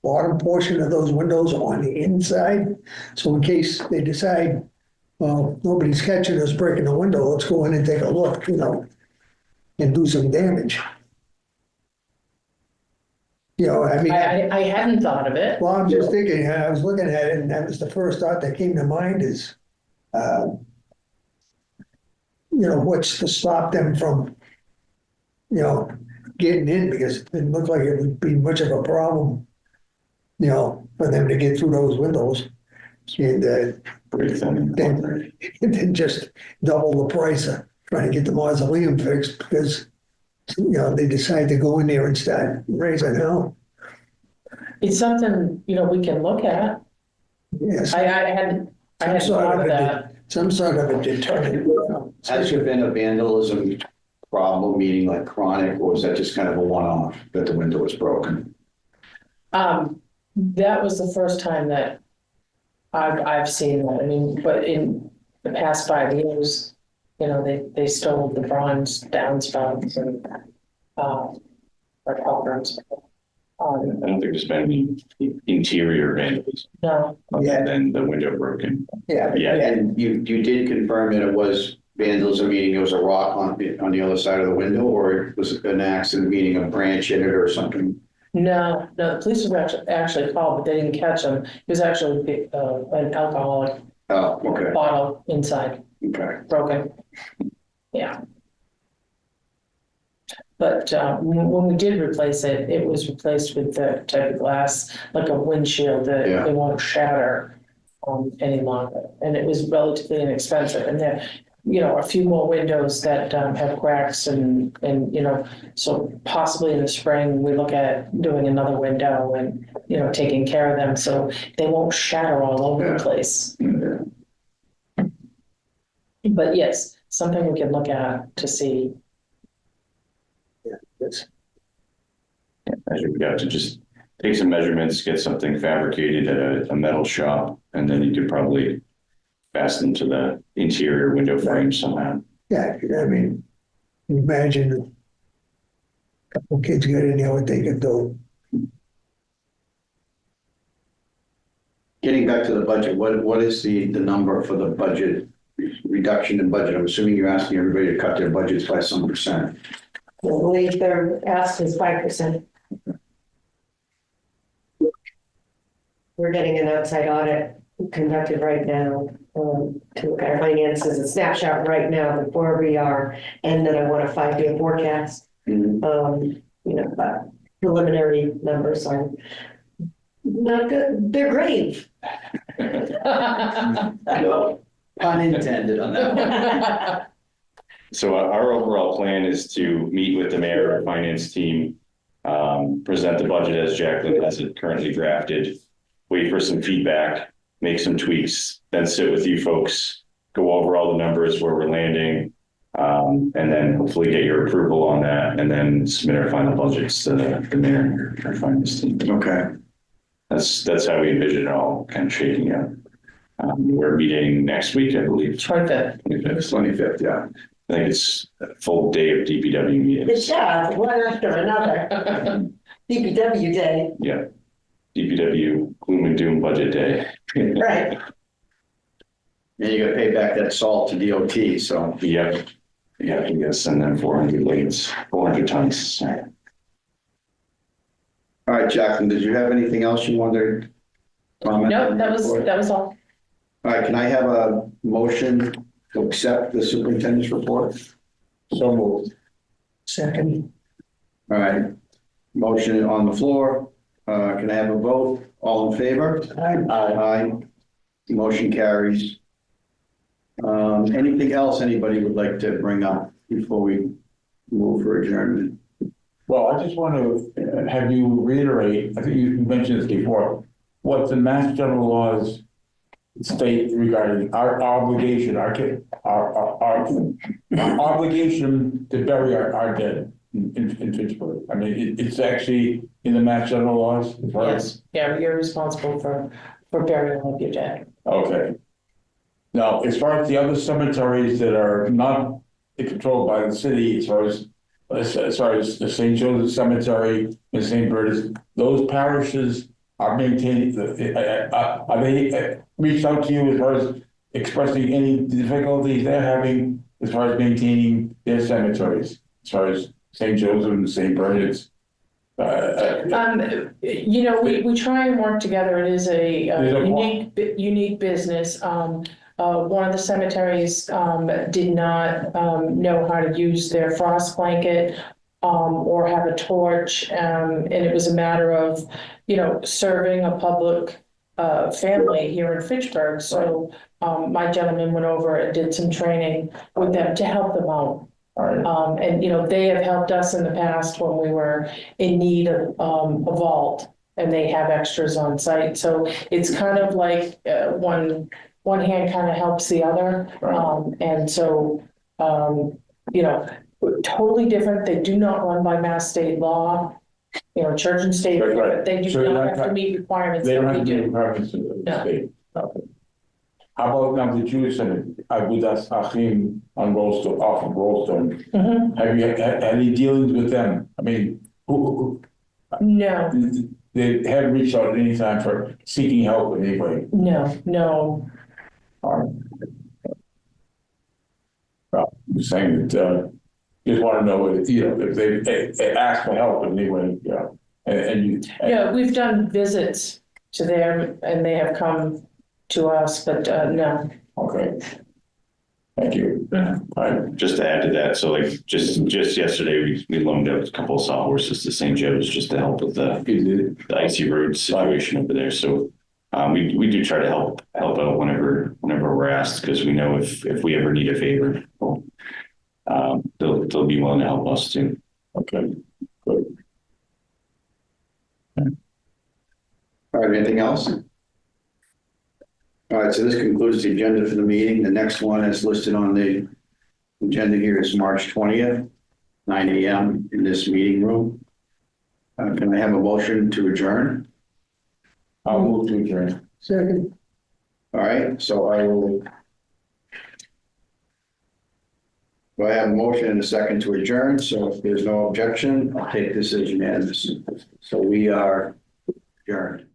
bottom portion of those windows on the inside? So in case they decide, well, nobody's catching us breaking the window, let's go in and take a look, and do some damage. I hadn't thought of it. Well, I'm just thinking, I was looking at it and that was the first thought that came to mind is, what's to stop them from, getting in, because it didn't look like it would be much of a problem, for them to get through those windows. And then just double the price of trying to get the mausoleum fixed because, they decide to go in there and start raising hell. It's something, we can look at. Yes. I hadn't thought of that. Some sort of a deterrent. Has there been a vandalism problem, meaning like chronic, or was that just kind of a one-off that the window was broken? That was the first time that I've seen that. But in the past 5 years, they stole the bronze downspouts and covers. I don't think there's been any interior vandalism No. other than the window broken. Yeah. And you did confirm that it was vandalism, meaning it was a rock on the other side of the window, or was it an accident, meaning a branch hit it or something? No, the police were actually called, but they didn't catch him. It was actually an alcoholic bottle inside, broken. Yeah. But when we did replace it, it was replaced with the type of glass, like a windshield that it won't shatter any longer. And it was relatively inexpensive. And a few more windows that have cracks and, so possibly in the spring, we look at doing another window and, taking care of them so they won't shatter all over the place. But yes, something we can look at to see. I think we got to just take some measurements, get something fabricated at a metal shop, and then you could probably fasten to the interior window frame somehow. Yeah, I mean, imagine a couple kids get in there, what they could do. Getting back to the budget, what is the number for the budget, reduction in budget? I'm assuming you're asking everybody to cut their budgets by some percent. I believe their ask is 5%. We're getting an outside audit conducted right now to look at our finances, a snapshot right now of where we are, and then I want a 5-year forecast. But preliminary numbers are not good. They're grave. No, pun intended on that one. So our overall plan is to meet with the mayor and finance team, present the budget as Jacqueline has it currently drafted, wait for some feedback, make some tweaks, then sit with you folks, go over all the numbers where we're landing, and then hopefully get your approval on that, and then submit our final budgets to the mayor and our finance team. Okay. That's how we envision it all kind of shaking out. We're meeting next week, I believe. 25th. 25th, yeah. I think it's a full day of DPW meetings. Yeah, one after another. DPW day. Yeah. DPW gloom and doom budget day. Right. And you gotta pay back that salt to DOT, so. Yep. Yeah, you gotta send them 400 loads, 400 tons. All right, Jacqueline, did you have anything else you wanted to comment? No, on that the report? was all. All right, can I have a motion to accept the superintendent's report? So moved. Second, All right, motion on the floor. Can I have a vote? All in favor? Aye. Motion carries. Anything else anybody would like to bring up before we move for adjournment? Well, I just want to have you reiterate, I think you mentioned this before, what the Mass General laws state regarding our obligation, our obligation to bury our dead in Fitchburg. I mean, it's actually in the Mass General laws as far as. Yes, yeah, you're responsible for burial of your dead. Okay. Now, as far as the other cemeteries that are not controlled by the city, as far as the St. Joseph Cemetery and St. Bert's, those parishes are maintaining, are they reached out to you as far as expressing any difficulties they're having as far as maintaining their cemeteries, as far as St. Joseph and St. Bernard's? We try and work together. It is a unique business. One of the cemeteries did not know how to use their frost blanket or have a torch, and it was a matter of, serving a public family here in Fitchburg. So my gentleman went over and did some training with them to help them out. And they have helped us in the past when we were in need of a vault, and they have extras on site. So it's kind of like one hand kind of helps the other. And so, totally different. They do not run by Mass state law, church and state. Right. They do So not have to meet requirements. They don't that have we to meet do. requirements of the No. state. Okay. How about now the Jewish cemetery, Agudas Achim on Rollstone, off of Rollstone? Mhm. Have you had any dealings with them? I mean, No, they haven't reached out at any time for seeking help in any way. no. Well, I'm saying that, just want to know if, if they ask for help in any way, Yeah, we've done visits to them and they have come to us, but no. Okay. Thank you. Just to add to that, so like just yesterday, we loaned out a couple of sawhorses to St. Joe's just to help with the icy road situation over there. So We do try to help out whenever we're asked, because we know if we ever need a favor, well, they'll be willing to help us too. Okay, good. All right, anything else? All right, so this concludes the agenda for the meeting. The next one is listed on the agenda here is March 20th, 9 a.m. in this meeting room. Can I have a motion to adjourn? I'll move to adjourn. Second, All right, so I will. Do I have a motion and a second to adjourn? So if there's no objection, I'll take this as unanimous. So we are adjourned.